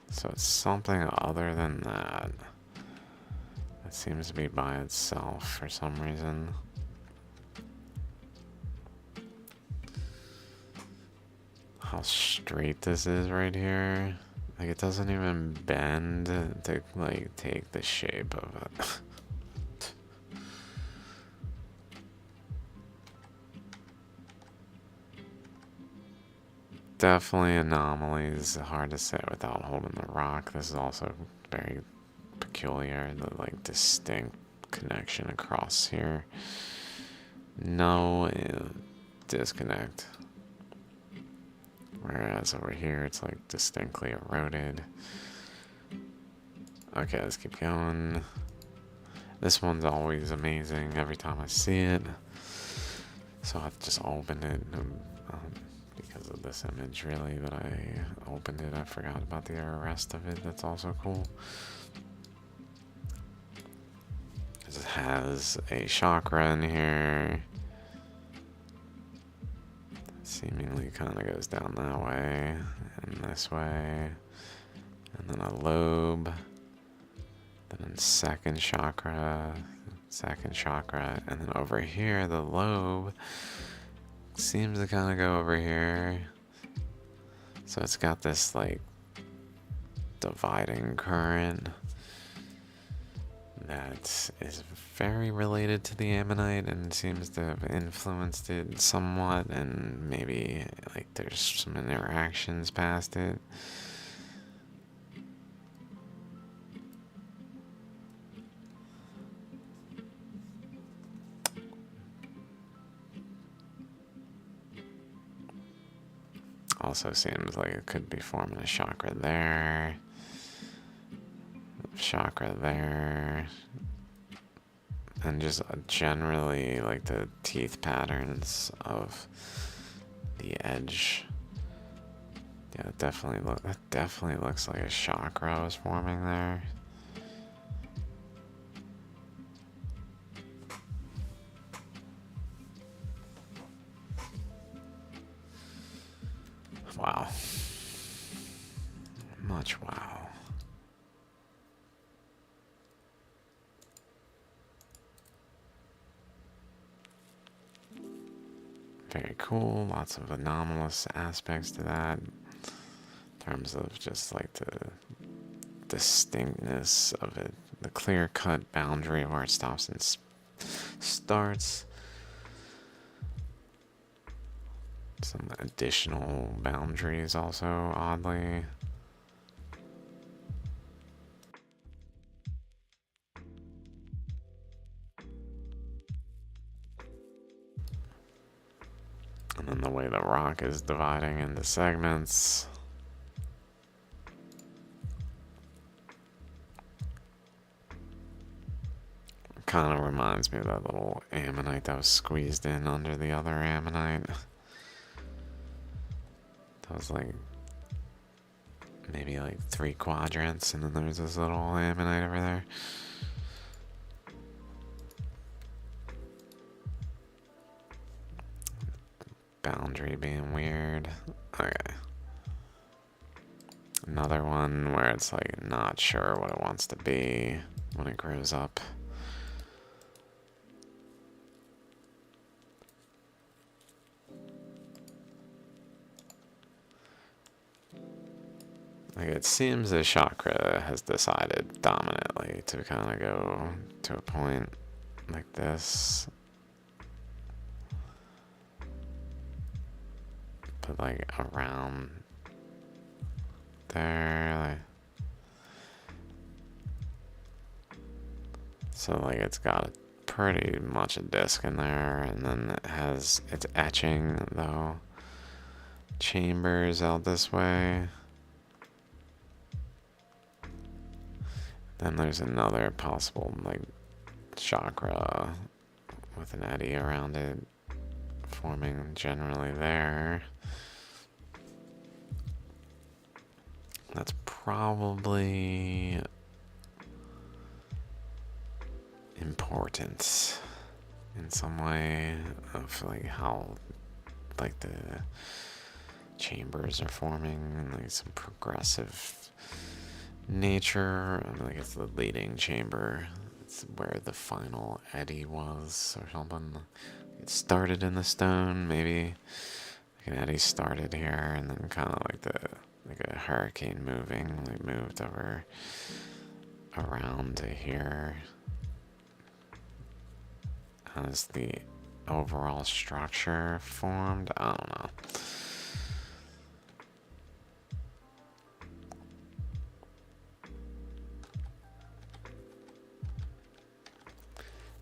So it's something other than that. It seems to be by itself for some reason. How straight this is right here. Like it doesn't even bend to like take the shape of it. Definitely anomalies. Hard to say without holding the rock. This is also very peculiar. The like distinct connection across here. No disconnect. Whereas over here it's like distinctly eroded. Okay, let's keep going. This one's always amazing every time I see it. So I've just opened it. Because of this image, really, that I opened it. I forgot about the rest of it. That's also cool. It has a chakra in here. Seemingly kind of goes down that way and this way. And then a lobe. Then second chakra. And then over here, the lobe seems to kind of go over here. So it's got this like dividing current that is very related to the ammonite and seems to have influenced it somewhat, and maybe like there's some interactions past it. Also seems like it could be forming a chakra there. Chakra there. And just generally like the teeth patterns of the edge. Yeah, that definitely looks like a chakra was forming there. much. Wow. Very cool. Lots of anomalous aspects to that. In terms of just like the distinctness of it. The clear-cut boundary of where it stops and starts. Some additional boundaries also, oddly. And then the way the rock is dividing into segments. Kind of reminds me of that little ammonite that was squeezed in under the other ammonite. That was like maybe like 3 quadrants, and then there's this little ammonite over there. Boundary being weird. Okay. Another one where it's like not sure what it wants to be when it grows up. Like it seems the chakra has decided dominantly to kind of go to a point like this. But like around there. So like it's got pretty much a disc in there, and then it has, it's etching though. Chambers out this way. Then there's another possible like chakra with an eddy around it forming generally there. That's probably important in some way of like how like the chambers are forming, like some progressive nature. I mean, like it's the leading chamber. It's where the final eddy was or something. It started in the stone, maybe like an eddy started here and then kind of like a hurricane moving, like moved over around to here as the overall structure formed. I don't know.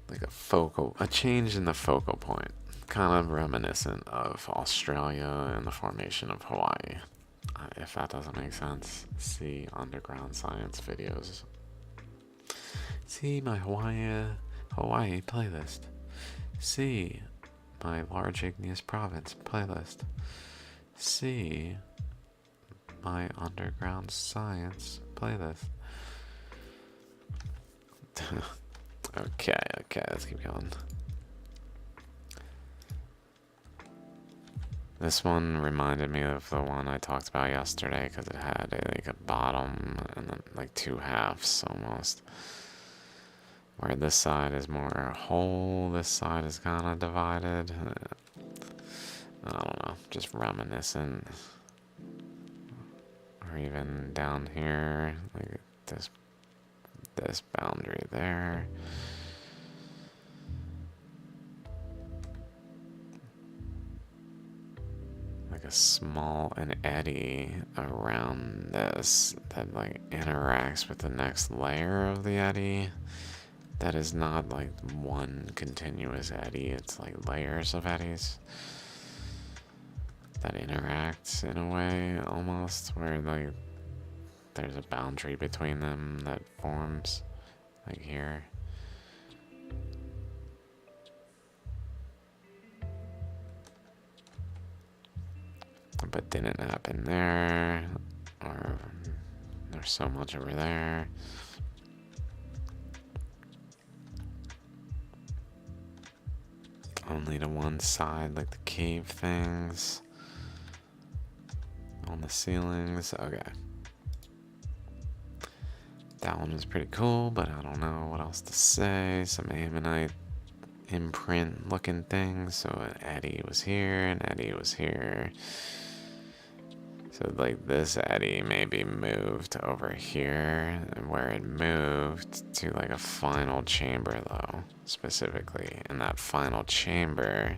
Like a change in the focal point, kind of reminiscent of Australia and the formation of Hawaii. If that doesn't make sense, see underground science videos. See my Hawaii playlist. See my large igneous province playlist. See my underground science playlist. Okay, let's keep going. This one reminded me of the one I talked about yesterday because it had like a bottom and then like 2 halves almost. Where this side is more a whole, this side is kind of divided. I don't know, just reminiscent. Or even down here, like this boundary there. Like a small an eddy around this that like interacts with the next layer of the eddy. That is not like one continuous eddy, it's like layers of eddies that interact in a way almost where like there's a boundary between them that forms like here. But didn't happen there, or there's so much over there. Only to one side, like the cave things on the ceilings. Okay. That one was pretty cool, but I don't know what else to say. Some ammonite imprint looking things. So Eddie was here and Eddie was here. So like this eddy maybe moved over here, where it moved to like a final chamber though, specifically. And that final chamber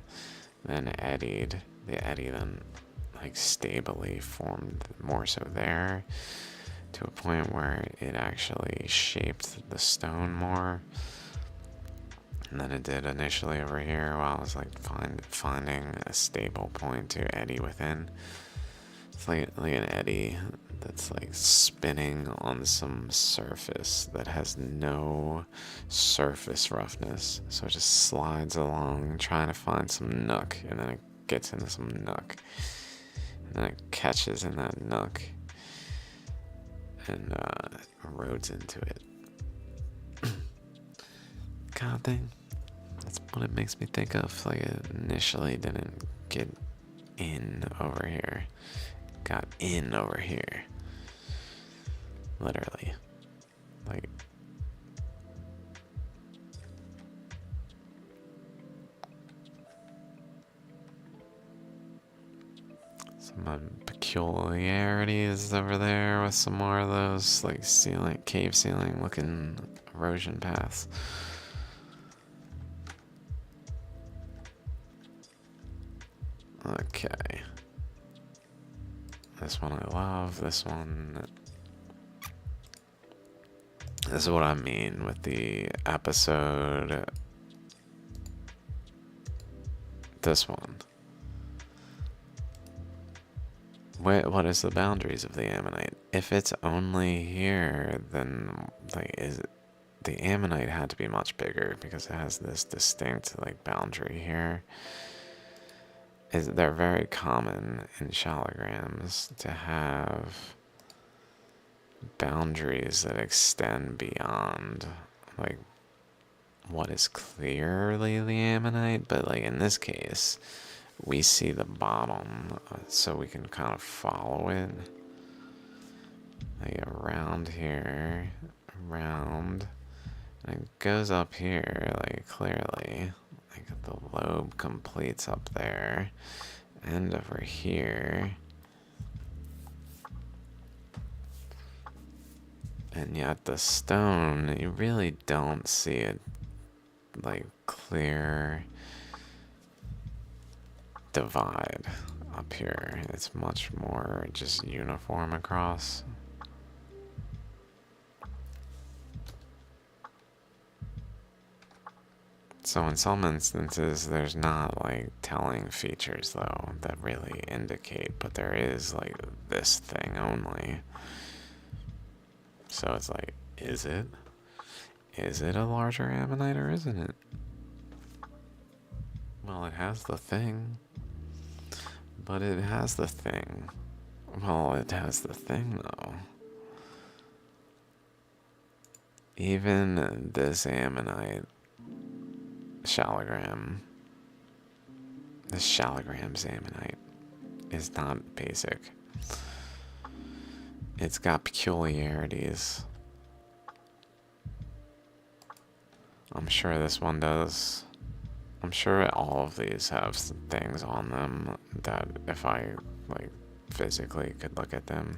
then eddied. The eddy then like stably formed more so there to a point where it actually shaped the stone more than it did initially over here while I was like finding a stable point to eddy within. It's like an eddy that's like spinning on some surface that has no surface roughness. So it just slides along trying to find some nook, and then it gets into some nook. And then it catches in that nook and erodes into it. God dang. That's what it makes me think of. Like it initially didn't get in over here. Got in over here. Literally. Like some peculiarities over there with some more of those like ceiling, cave ceiling looking erosion paths. Okay. This one I love. This one. This is what I mean with the episode. This one. What is the boundaries of the ammonite? If it's only here, then like the ammonite had to be much bigger because it has this distinct like boundary here. They're very common in shaligrams to have boundaries that extend beyond like what is clearly the ammonite, but like in this case we see the bottom so we can kind of follow it like around here, around, and it goes up here like clearly. Like the lobe completes up there and over here. And yet the stone, you really don't see it like clear divide up here. It's much more just uniform across. So in some instances, there's not like telling features though that really indicate, but there is like this thing only. So it's like, is it? Is it a larger ammonite or isn't it? Well, it has the thing. But it has the thing. Well, it has the thing though. Even this ammonite Shaligram, this Shaligram's ammonite is not basic. It's got peculiarities. I'm sure this one does. I'm sure all of these have things on them that if I like physically could look at them,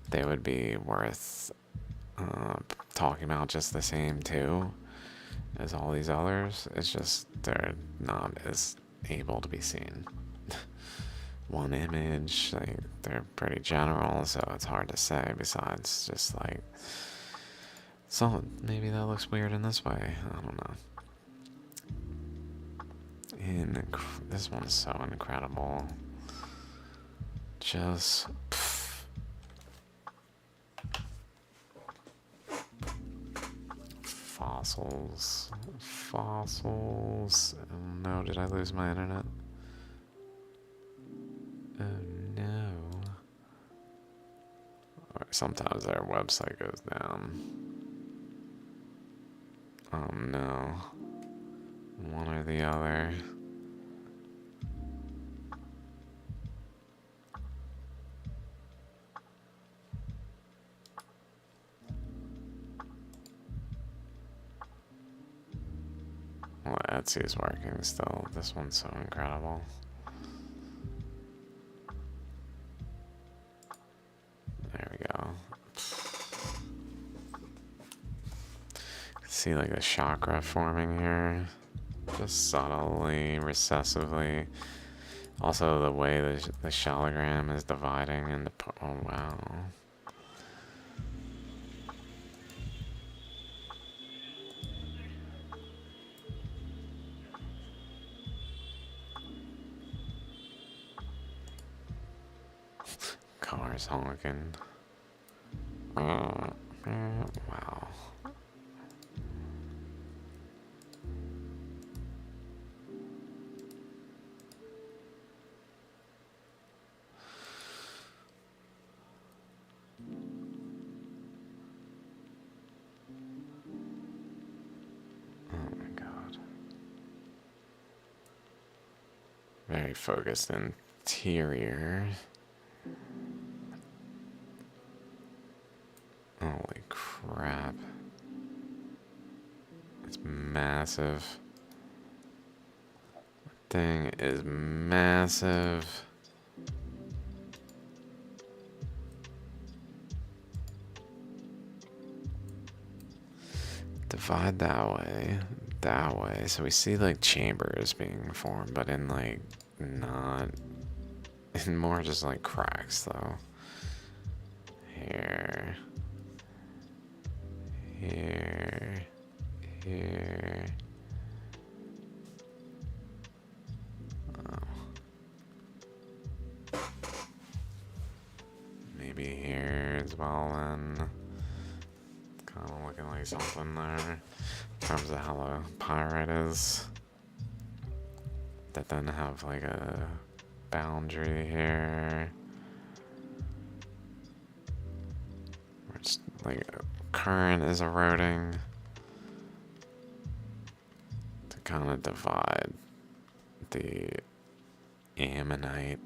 they would be worth talking about just the same too as all these others. It's just they're not as able to be seen. One image, like they're pretty general, so it's hard to say. Besides, just like, so maybe that looks weird in this way. I don't know. This one's so incredible. Just fossils. Oh no, did I lose my internet? Oh no. Or sometimes their website goes down. Oh no. One or the other. Well, Etsy's working still. This one's so incredible. There we go. See like a chakra forming here. Just subtly, recessively. Also the way the Shaligram is dividing into... Oh, wow. Cars honking. Wow. Oh my god. Very focused interior. Holy crap. It's massive. Thing is massive. Divide that way. That way. So we see like chambers being formed, but in like not... in more just like cracks though. Here. Here. Here. Oh. Maybe here as well then. Kind of looking like something there. In terms of how the pyrite is. That then have like a boundary here. Where it's like a current is eroding. To kind of divide the ammonite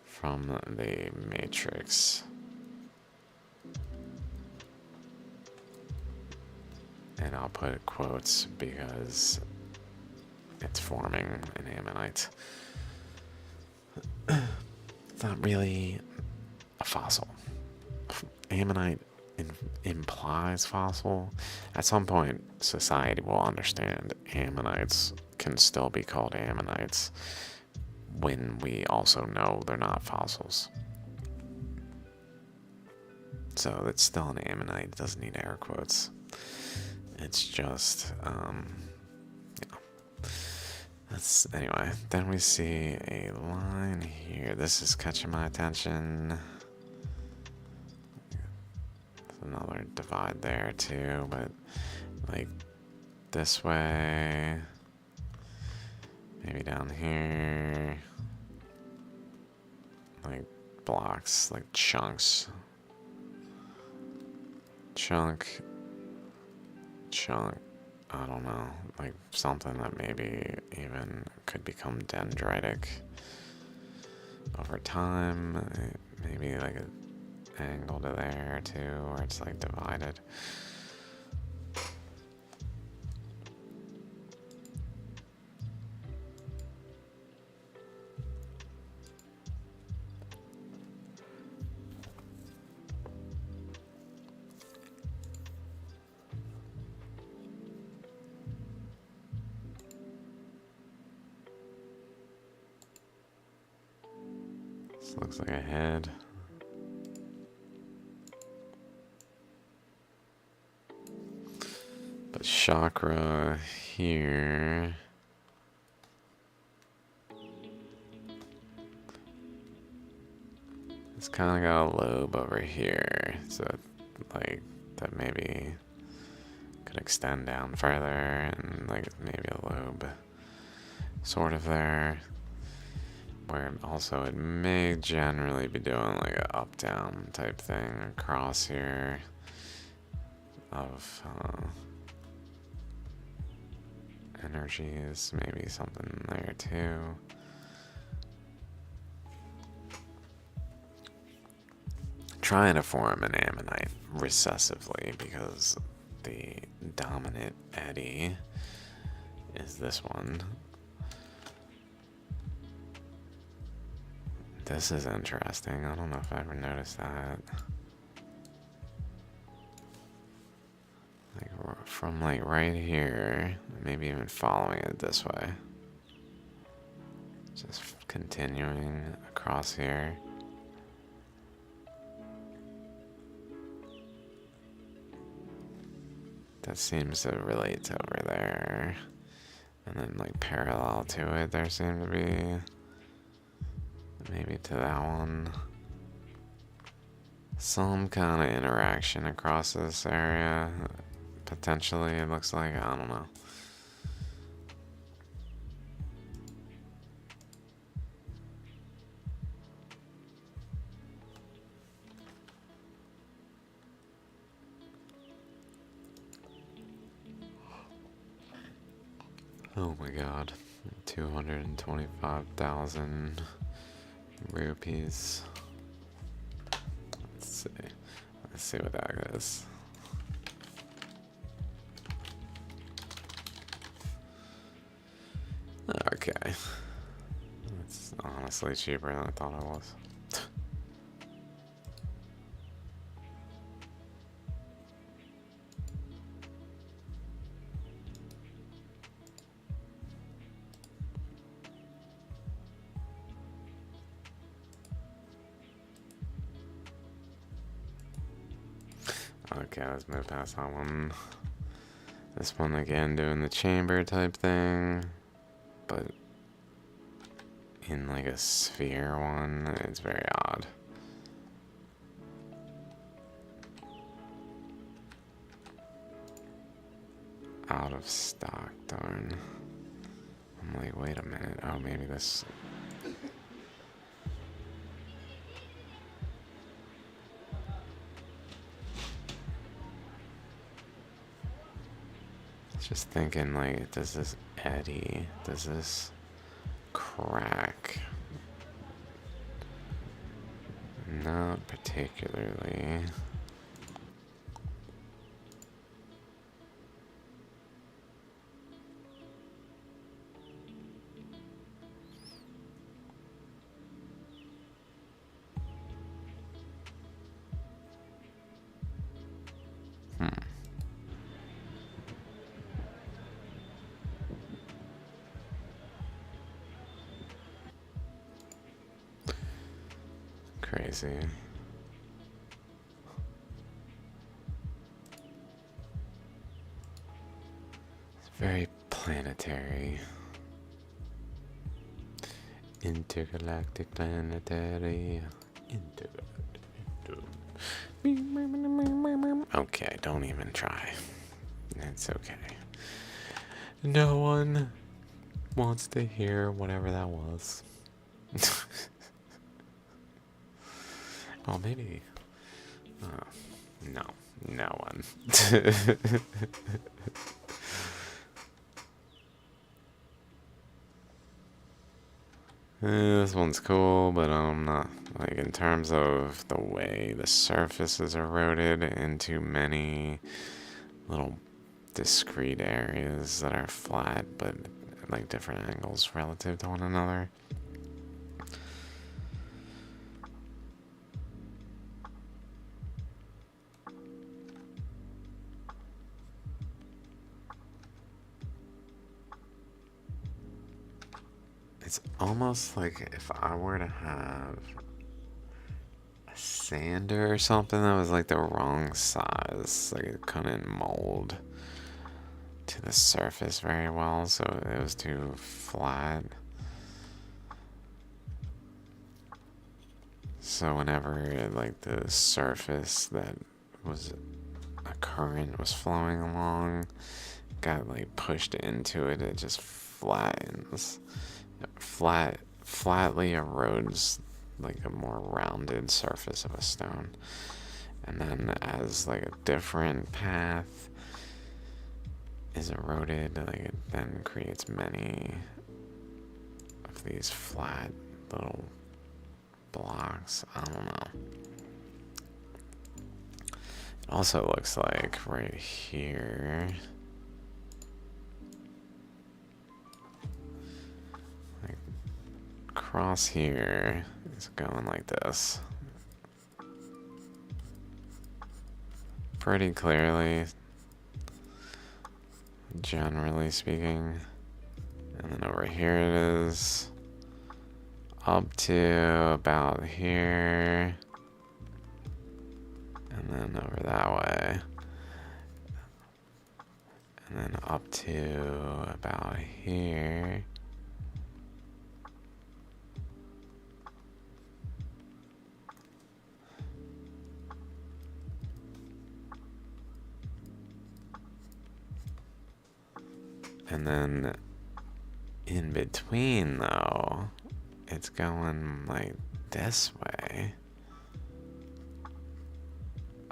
from the matrix. And I'll put quotes because it's forming an ammonite. It's not really a fossil. Ammonite implies fossil. At some point, society will understand ammonites can still be called ammonites when we also know they're not fossils. So it's still an ammonite. It doesn't need air quotes. It's just, yeah. That's, anyway, then we see a line here. This is catching my attention. There's another divide there too, but like this way. Maybe down here. Like blocks, like chunks. Chunk, I don't know, like something that maybe even could become dendritic over time. Maybe like an angle to there too, where it's like divided. This looks like a head. But chakra here. It's kind of got a lobe over here, so like that maybe could extend down further, and like maybe a lobe sort of there. Where also it may generally be doing like a up-down type thing across here of energies, maybe something there too. trying to form an ammonite recessively because the dominant eddy is this one. This is interesting. I don't know if I ever noticed that. Like from like right here, maybe even following it this way. Just continuing across here. That seems to relate to over there. And then like parallel to it, there seemed to be maybe to that one. Some kind of interaction across this area. Potentially, it looks like, I don't know. Oh my god. 225,000 rupees. Let's see. Let's see what that is. Okay. That's honestly cheaper than I thought it was. Okay, let's move past that one. This one again doing the chamber type thing, but in like a sphere one, it's very odd. Out of stock, darn. I'm like, wait a minute. Oh, maybe this. Just thinking, like, does this eddy? Does this crack? Not particularly. Crazy. It's very planetary. Intergalactic planetary. Okay, don't even try. It's okay. No one wants to hear whatever that was. Oh, maybe. No, no one. This one's cool, but not like in terms of the way the surface is eroded into many little discrete areas that are flat, but at like different angles relative to one another. It's almost like if I were to have a sander or something that was like the wrong size, like it couldn't mold to the surface very well, so it was too flat. So whenever like the surface that was a current was flowing along got like pushed into it, it just flattens. Flatly erodes like a more rounded surface of a stone, and then as like a different path is eroded, like it then creates many of these flat little blocks. I don't know. Also looks like right here, like across here is going like this. Pretty clearly, generally speaking. And then over here it is up to about here. And then over that way. And then up to about here. And then in between, though, it's going like this way.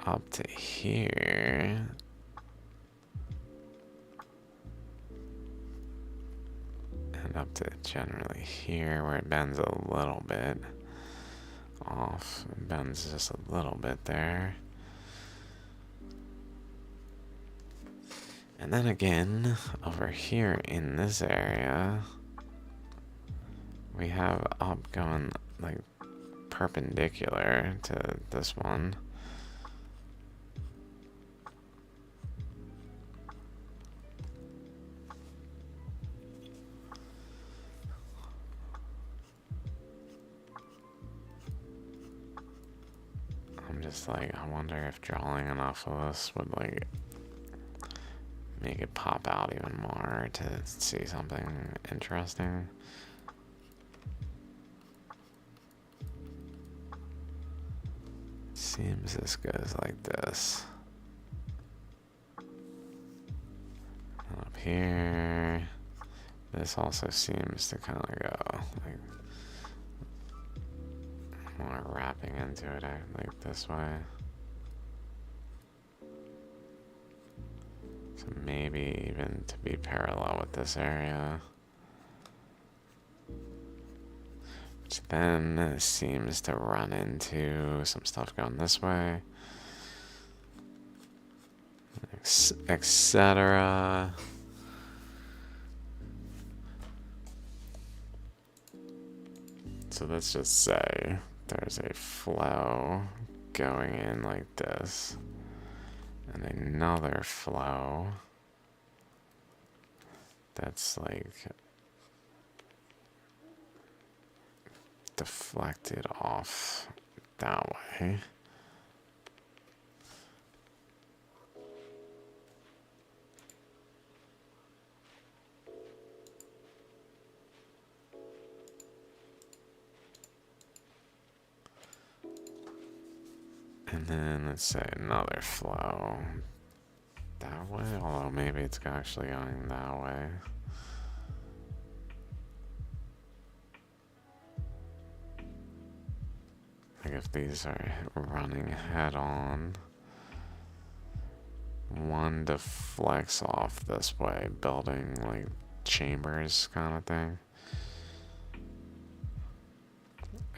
Up to here. And up to generally here, where it bends a little bit off. It bends just a little bit there. And then again, over here in this area, we have up going like perpendicular to this one. I'm just like, I wonder if drawing enough of this would like make it pop out even more to see something interesting. Seems this goes like this. And up here, this also seems to kind of go like more wrapping into it like this way. So maybe even to be parallel with this area. Which then seems to run into some stuff going this way. Etc. So let's just say there's a flow going in like this. And another flow that's like deflected off that way. And then let's say another flow that way, although maybe it's actually going that way. Like if these are running head on, one deflects off this way, building like chambers kind of thing.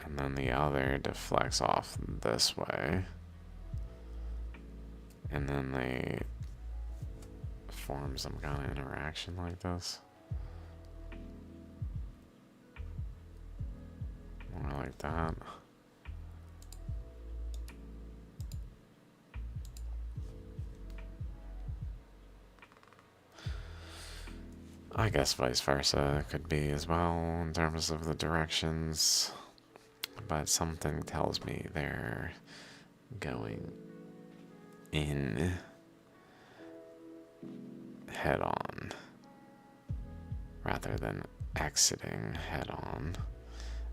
And then the other deflects off this way. And then they form some kind of interaction like this. More like that. I guess vice versa could be as well in terms of the directions. But something tells me they're going in head on rather than exiting head on.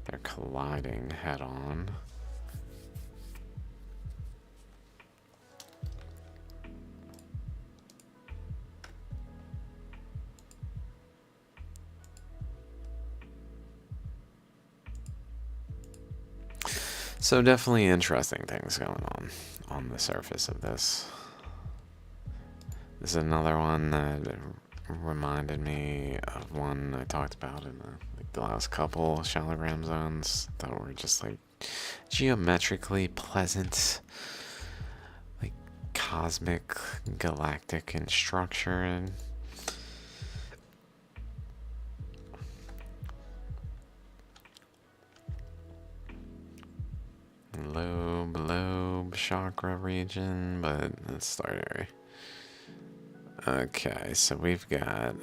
They're colliding head on. So definitely interesting things going on the surface of this. This is another one that reminded me of one I talked about in the last couple Shaligram zones that were just like geometrically pleasant, like cosmic, galactic in structure. And lobe, chakra region, but let's start here. Okay, so we've got...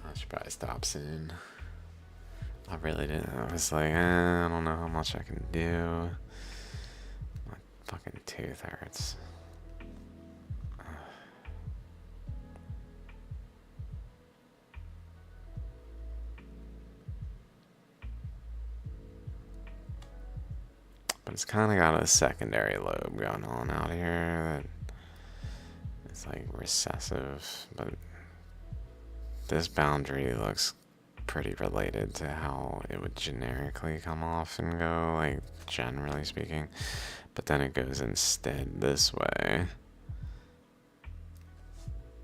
I should probably stop soon. I really didn't. I was like, I don't know how much I can do. My fucking tooth hurts. But it's kind of got a secondary lobe going on out here that it's like recessive, but this boundary looks pretty related to how it would generically come off and go, like generally speaking, but then it goes instead this way.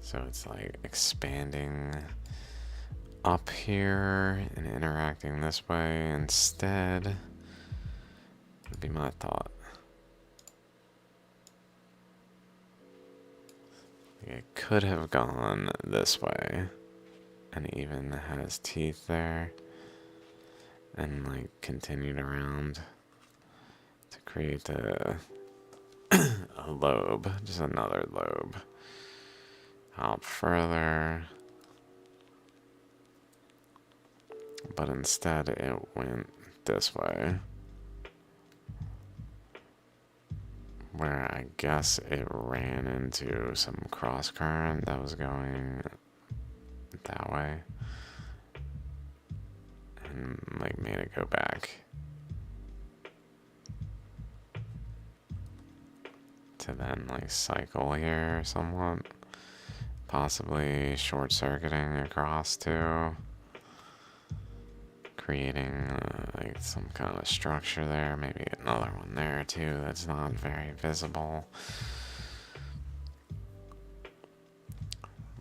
So it's like expanding up here and interacting this way instead. Would be my thought. It could have gone this way and even has teeth there and like continued around to create a lobe, just another lobe. Out further, but instead it went this way, where I guess it ran into some cross current that was going that way and like made it go back to then like cycle here somewhat, possibly short-circuiting across too, creating like some kind of structure there, maybe another one there too that's not very visible.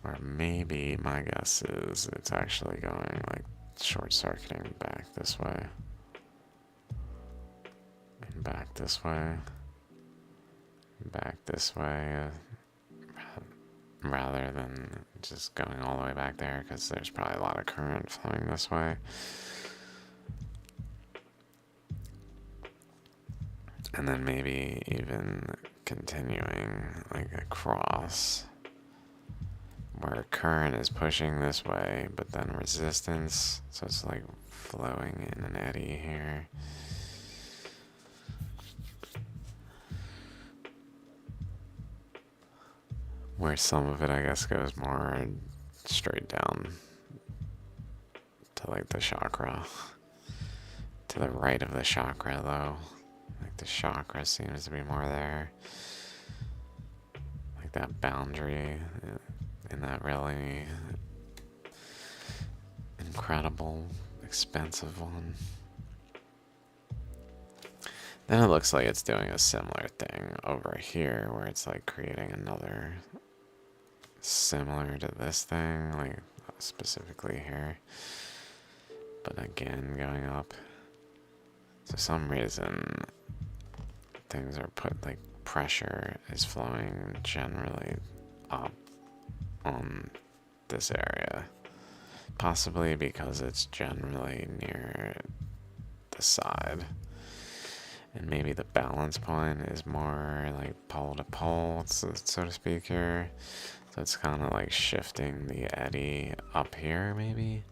Or maybe my guess is it's actually going like short-circuiting back this way. And back this way. Back this way. Rather than just going all the way back there, because there's probably a lot of current flowing this way. And then maybe even continuing like across, where current is pushing this way, but then resistance, so it's like flowing in an eddy here. Where some of it, I guess, goes more straight down to like the chakra. To the right of the chakra, though. Like the chakra seems to be more there. Like that boundary in that really incredible, expensive one. Then it looks like it's doing a similar thing over here, where it's like creating another similar to this thing, like specifically here. But again, going up. For some reason, things are put, like pressure is flowing generally up on this area. Possibly because it's generally near the side. And maybe the balance point is more like pole to pole, so to speak here. So it's kind of like shifting the eddy up here, maybe.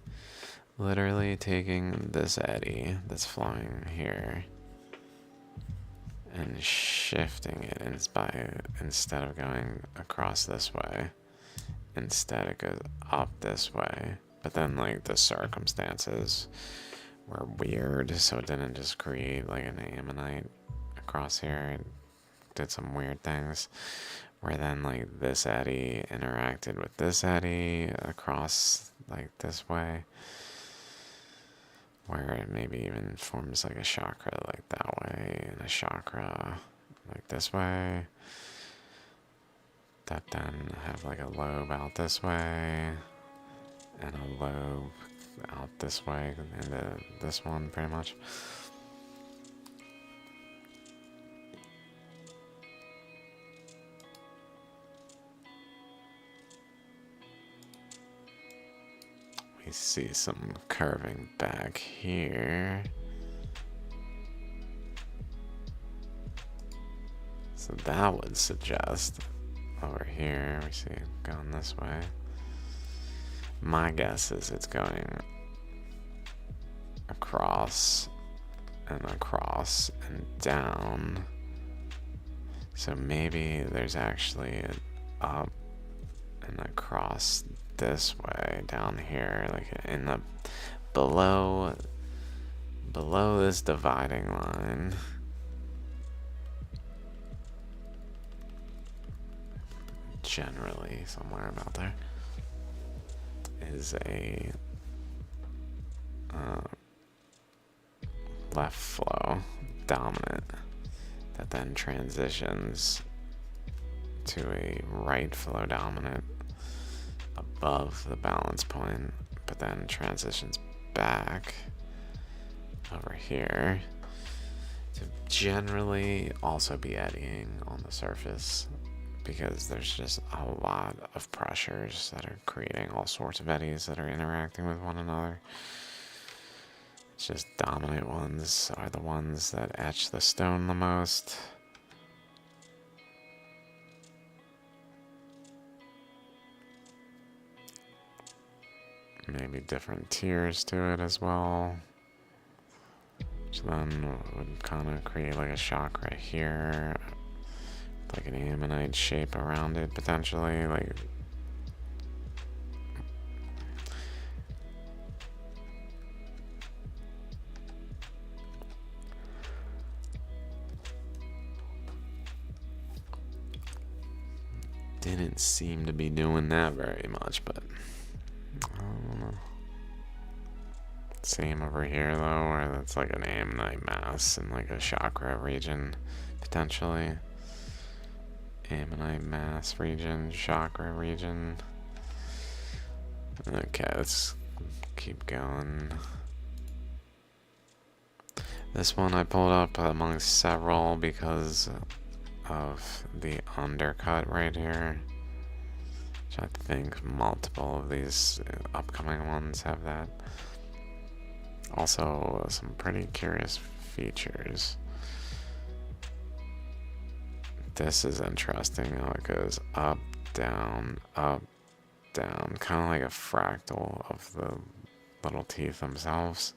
Literally taking this eddy that's flowing here and shifting it instead of going across this way. Instead it goes up this way. But then like the circumstances were weird, so it didn't just create like an ammonite across here. It did some weird things where then like this eddy interacted with this eddy across like this way, where it maybe even forms like a chakra like that way and a chakra like this way that then have like a lobe out this way and a lobe out this way into this one pretty much. We see some curving back here. So that would suggest over here, we see it going this way. My guess is it's going across and across and down. So maybe there's actually an up and across this way down here, like in the below this dividing line. Generally, somewhere about there is a left flow dominant that then transitions to a right flow dominant above the balance point, but then transitions back over here to generally also be eddying on the surface, because there's just a lot of pressures that are creating all sorts of eddies that are interacting with one another. It's just dominant ones are the ones that etch the stone the most. Maybe different tiers to it as well, which then would kind of create like a shock right here, like an ammonite shape around it potentially, like didn't seem to be doing that very much, but I don't know. Same over here though, where that's like an ammonite mass in like a chakra region potentially. Ammonite mass region, chakra region. Okay, let's keep going. This one I pulled up amongst several because of the undercut right here, which I think multiple of these upcoming ones have that. Also, some pretty curious features. This is interesting how it goes up, down, kind of like a fractal of the little teeth themselves.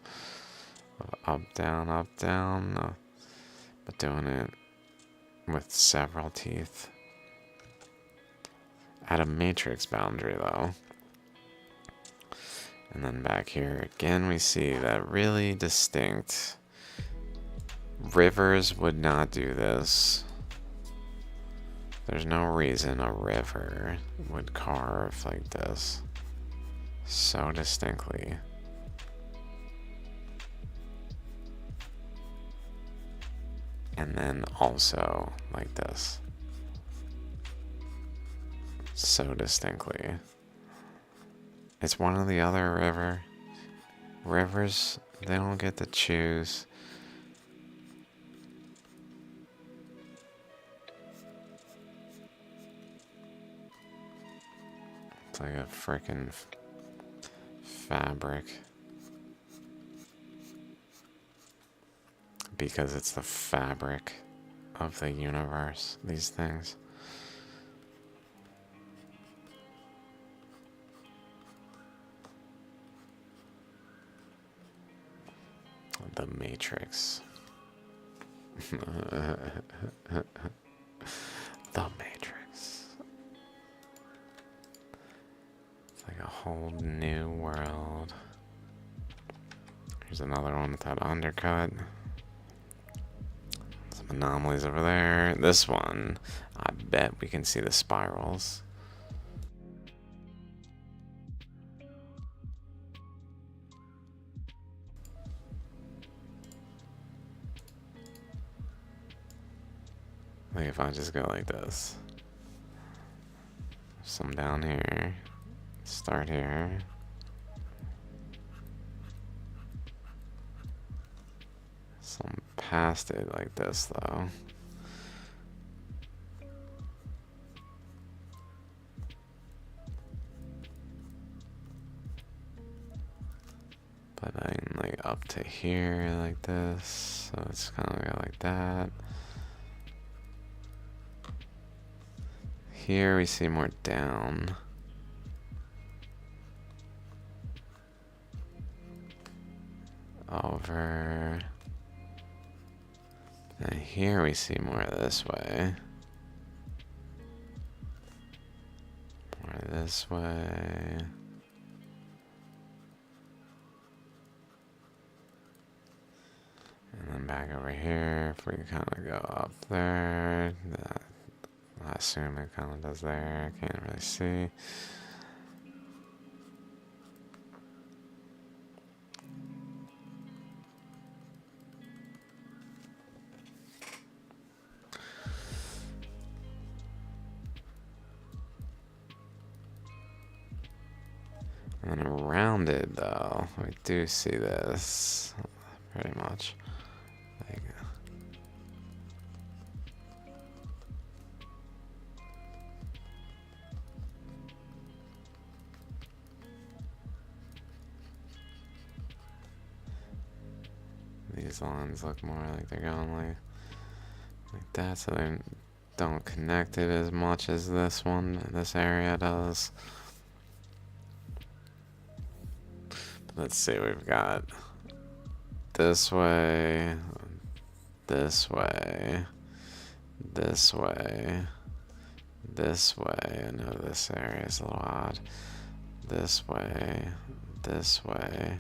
Up, down, but doing it with several teeth. At a matrix boundary though. And then back here again we see that really distinct. Rivers would not do this. There's no reason a river would carve like this so distinctly. And then also like this. So distinctly. It's one of the other rivers, they don't get to choose. It's like a freaking fabric. Because it's the fabric of the universe, these things. The Matrix. The Matrix. It's like a whole new world. Here's another one with that undercut. Some anomalies over there. This one, I bet we can see the spirals. Like if I just go like this. Some down here. Start here. Some past it like this though. But I can like up to here like this, so it's kind of go like that. Here we see more down. Over. And here we see more this way. More this way. And then back over here, if we kind of go up there, I assume it kind of does there, I can't really see. And then around it though, we do see this, pretty much. Like, these lines look more like they're going like that, so they don't connect it as much as this one, this area does. Let's see, we've got this way, this way, this way, this way. I know this area is a little odd. This way, this way.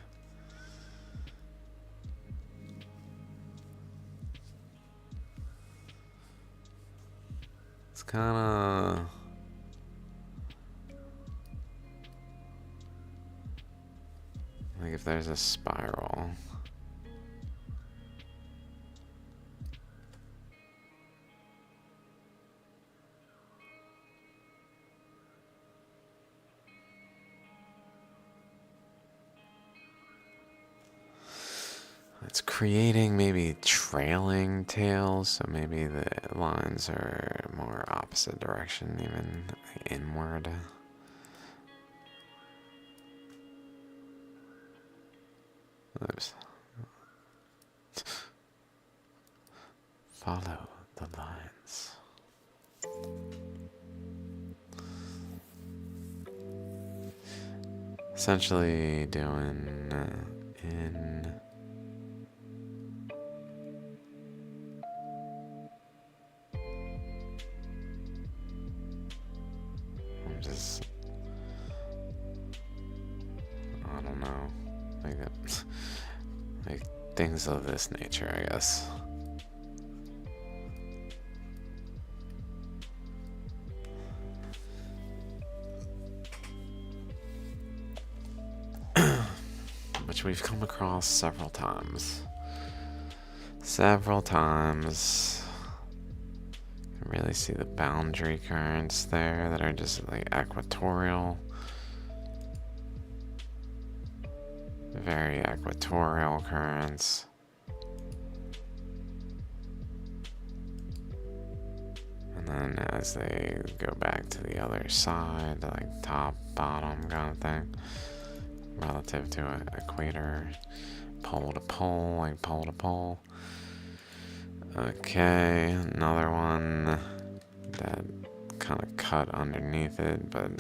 It's kind of... like if there's a spiral. It's creating maybe trailing tails, so maybe the lines are more opposite direction, even inward. Oops. Follow the lines. Essentially doing in... I'm just... I don't know. Like things of this nature, I guess. Which we've come across several times. Several times. You can really see the boundary currents there that are just like equatorial. Very equatorial currents. And then as they go back to the other side, like top, bottom kind of thing, relative to an equator, pole to pole, like pole to pole. Okay, another one that kind of cut underneath it, but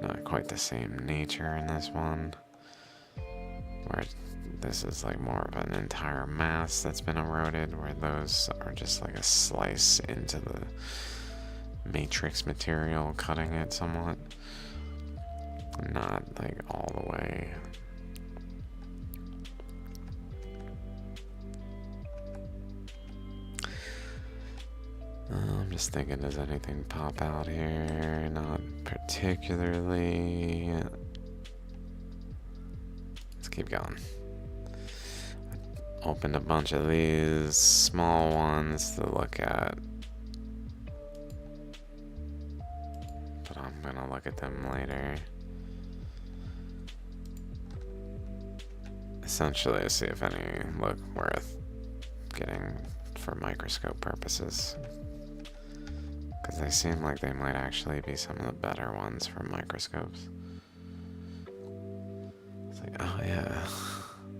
not quite the same nature in this one. Where this is like more of an entire mass that's been eroded, where those are just like a slice into the matrix material, cutting it somewhat. Not like all the way. I'm just thinking, does anything pop out here? Not particularly. Let's keep going. I opened a bunch of these small ones to look at, but I'm gonna look at them later. essentially to see if any look worth getting for microscope purposes. Because they seem like they might actually be some of the better ones for microscopes. It's like, oh yeah.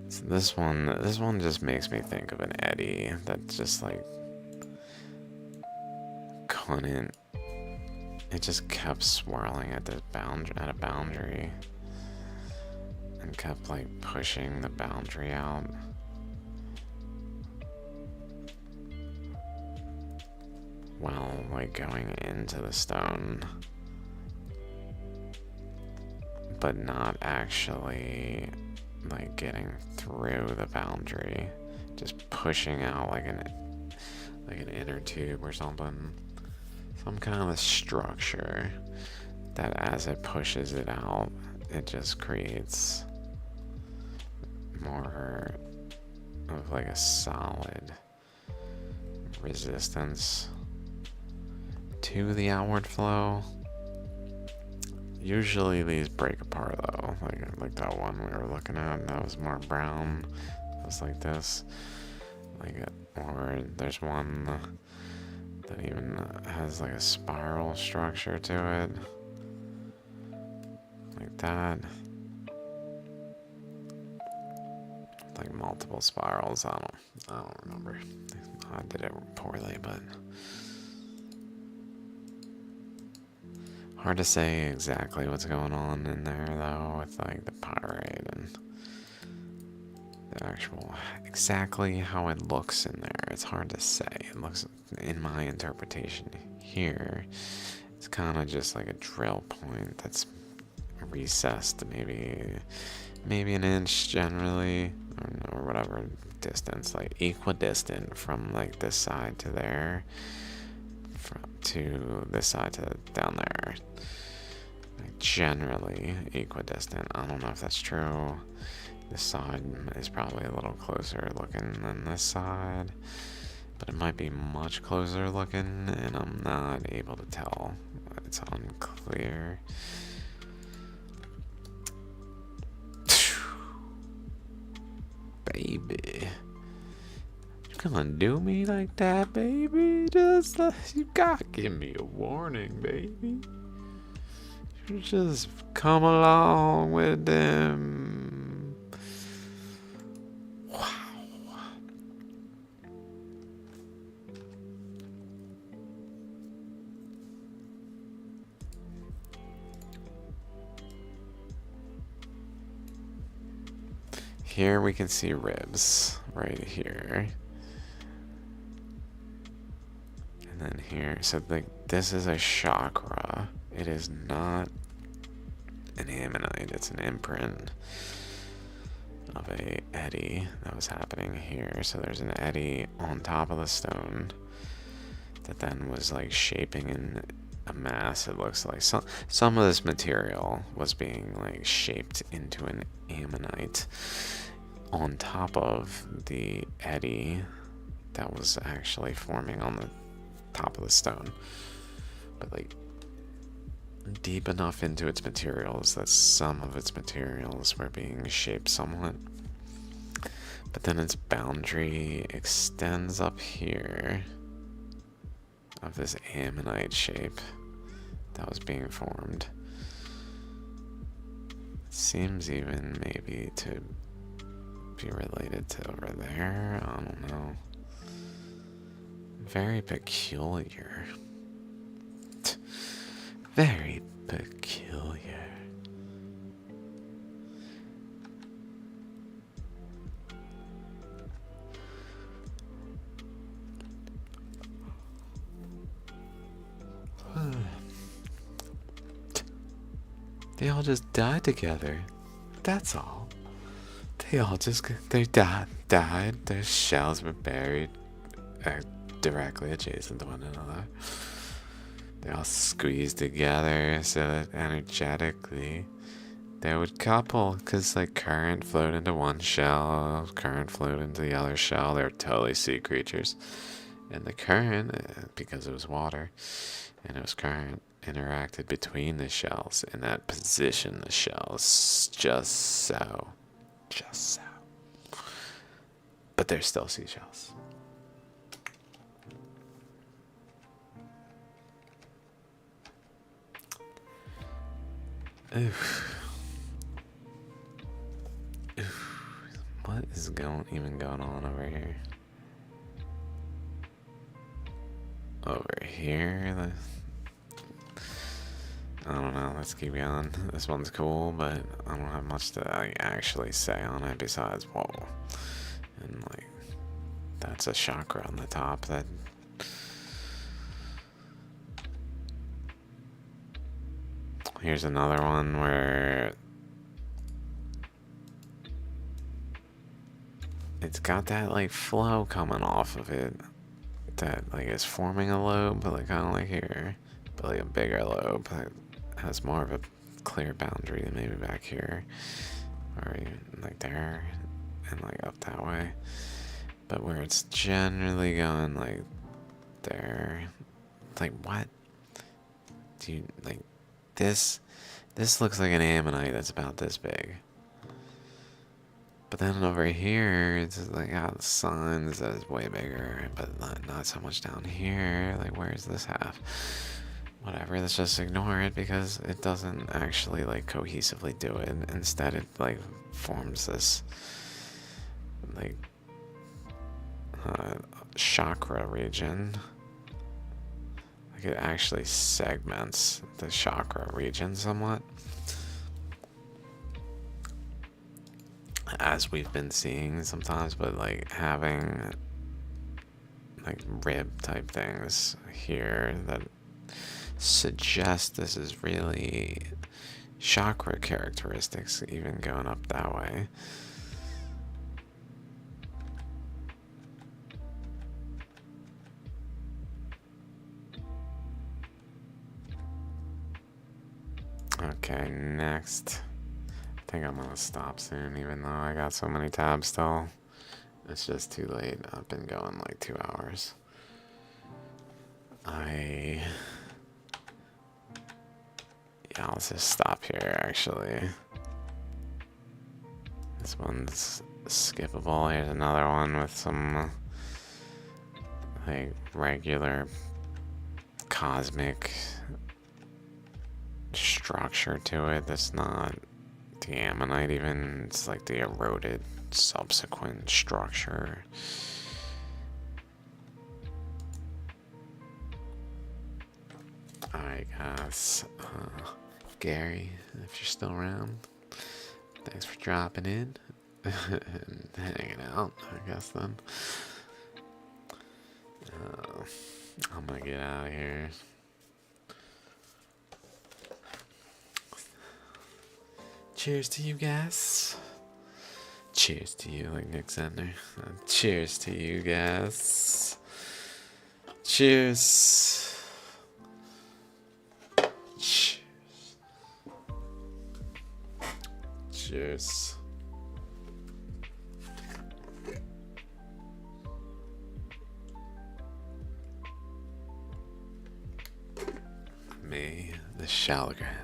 So this one just makes me think of an eddy that just like couldn't. It just kept swirling at the at a boundary, and kept like pushing the boundary out. While like going into the stone, but not actually like getting through the boundary, just pushing out like an inner tube or something, some kind of a structure that as it pushes it out, it just creates more of like a solid resistance to the outward flow. Usually these break apart though, like that one we were looking at, that was more brown. It was like this, or there's one that even has like a spiral structure to it, like that, like multiple spirals. I don't remember. I did it poorly, but hard to say exactly what's going on in there, though, with like the pyrite and the actual exactly how it looks in there. It's hard to say. It looks, in my interpretation here, it's kind of just like a drill point that's recessed maybe an inch generally, or whatever distance, like equidistant from like this side to there, to this side to down there. Like generally equidistant. I don't know if that's true. This side is probably a little closer looking than this side, but it might be much closer looking, and I'm not able to tell. It's unclear. Baby, you gonna do me like that, baby? Just you gotta give me a warning, baby. You just come along with them. Wow. Here we can see ribs right here. And then here, so this is a chakra. It is not an ammonite, it's an imprint of a eddy that was happening here. So there's an eddy on top of the stone that then was like shaping in a mass. It looks like some of this material was being like shaped into an ammonite on top of the eddy that was actually forming on the top of the stone, but like deep enough into its materials that some of its materials were being shaped somewhat, but then its boundary extends up here of this ammonite shape that was being formed. It seems even maybe to be related to over there. I don't know. Very peculiar. Very peculiar. They all just died together. That's all. They died. Their shells were buried directly adjacent to one another. They all squeezed together so that energetically they would couple, because like current flowed into one shell, current flowed into the other shell. They're totally sea creatures. And the current, because it was water and it was current, interacted between the shells, and that positioned the shells just so. but they're still seashells. Oof. Oof. What is even going on over here? Over here? I don't know, let's keep going. This one's cool, but I don't have much to like, actually say on it besides, whoa. And like, that's a chakra on the top. That here's another one where it's got that like flow coming off of it that like is forming a lobe, but like kind of like here, but like a bigger lobe that has more of a clear boundary than maybe back here, or even like there, and like up that way. But where it's generally going like there, like what? Do you like this? This looks like an ammonite that's about this big. But then over here, it's like got signs that is way bigger, but not so much down here. Like, where's this half? Whatever, let's just ignore it because it doesn't actually like cohesively do it. Instead, it like forms this like chakra region. Like it actually segments the chakra region somewhat, as we've been seeing sometimes, but like having like rib type things here that suggest this is really chakra characteristics, even going up that way. Okay, next. I think I'm gonna stop soon, even though I got so many tabs still. It's just too late. I've been going like 2 hours. Yeah, I'll just stop here actually. This one's skippable. Here's another one with some like regular cosmic structure to it that's not the ammonite even. It's like the eroded subsequent structure. Alright guys, Gary, if you're still around, thanks for dropping in and hanging out, I guess then. I'm gonna get out of here. Cheers to you guys. Cheers to you, like Nick Zender. Cheers to you guys. Cheers. Cheers. Cheers. May the Shaligram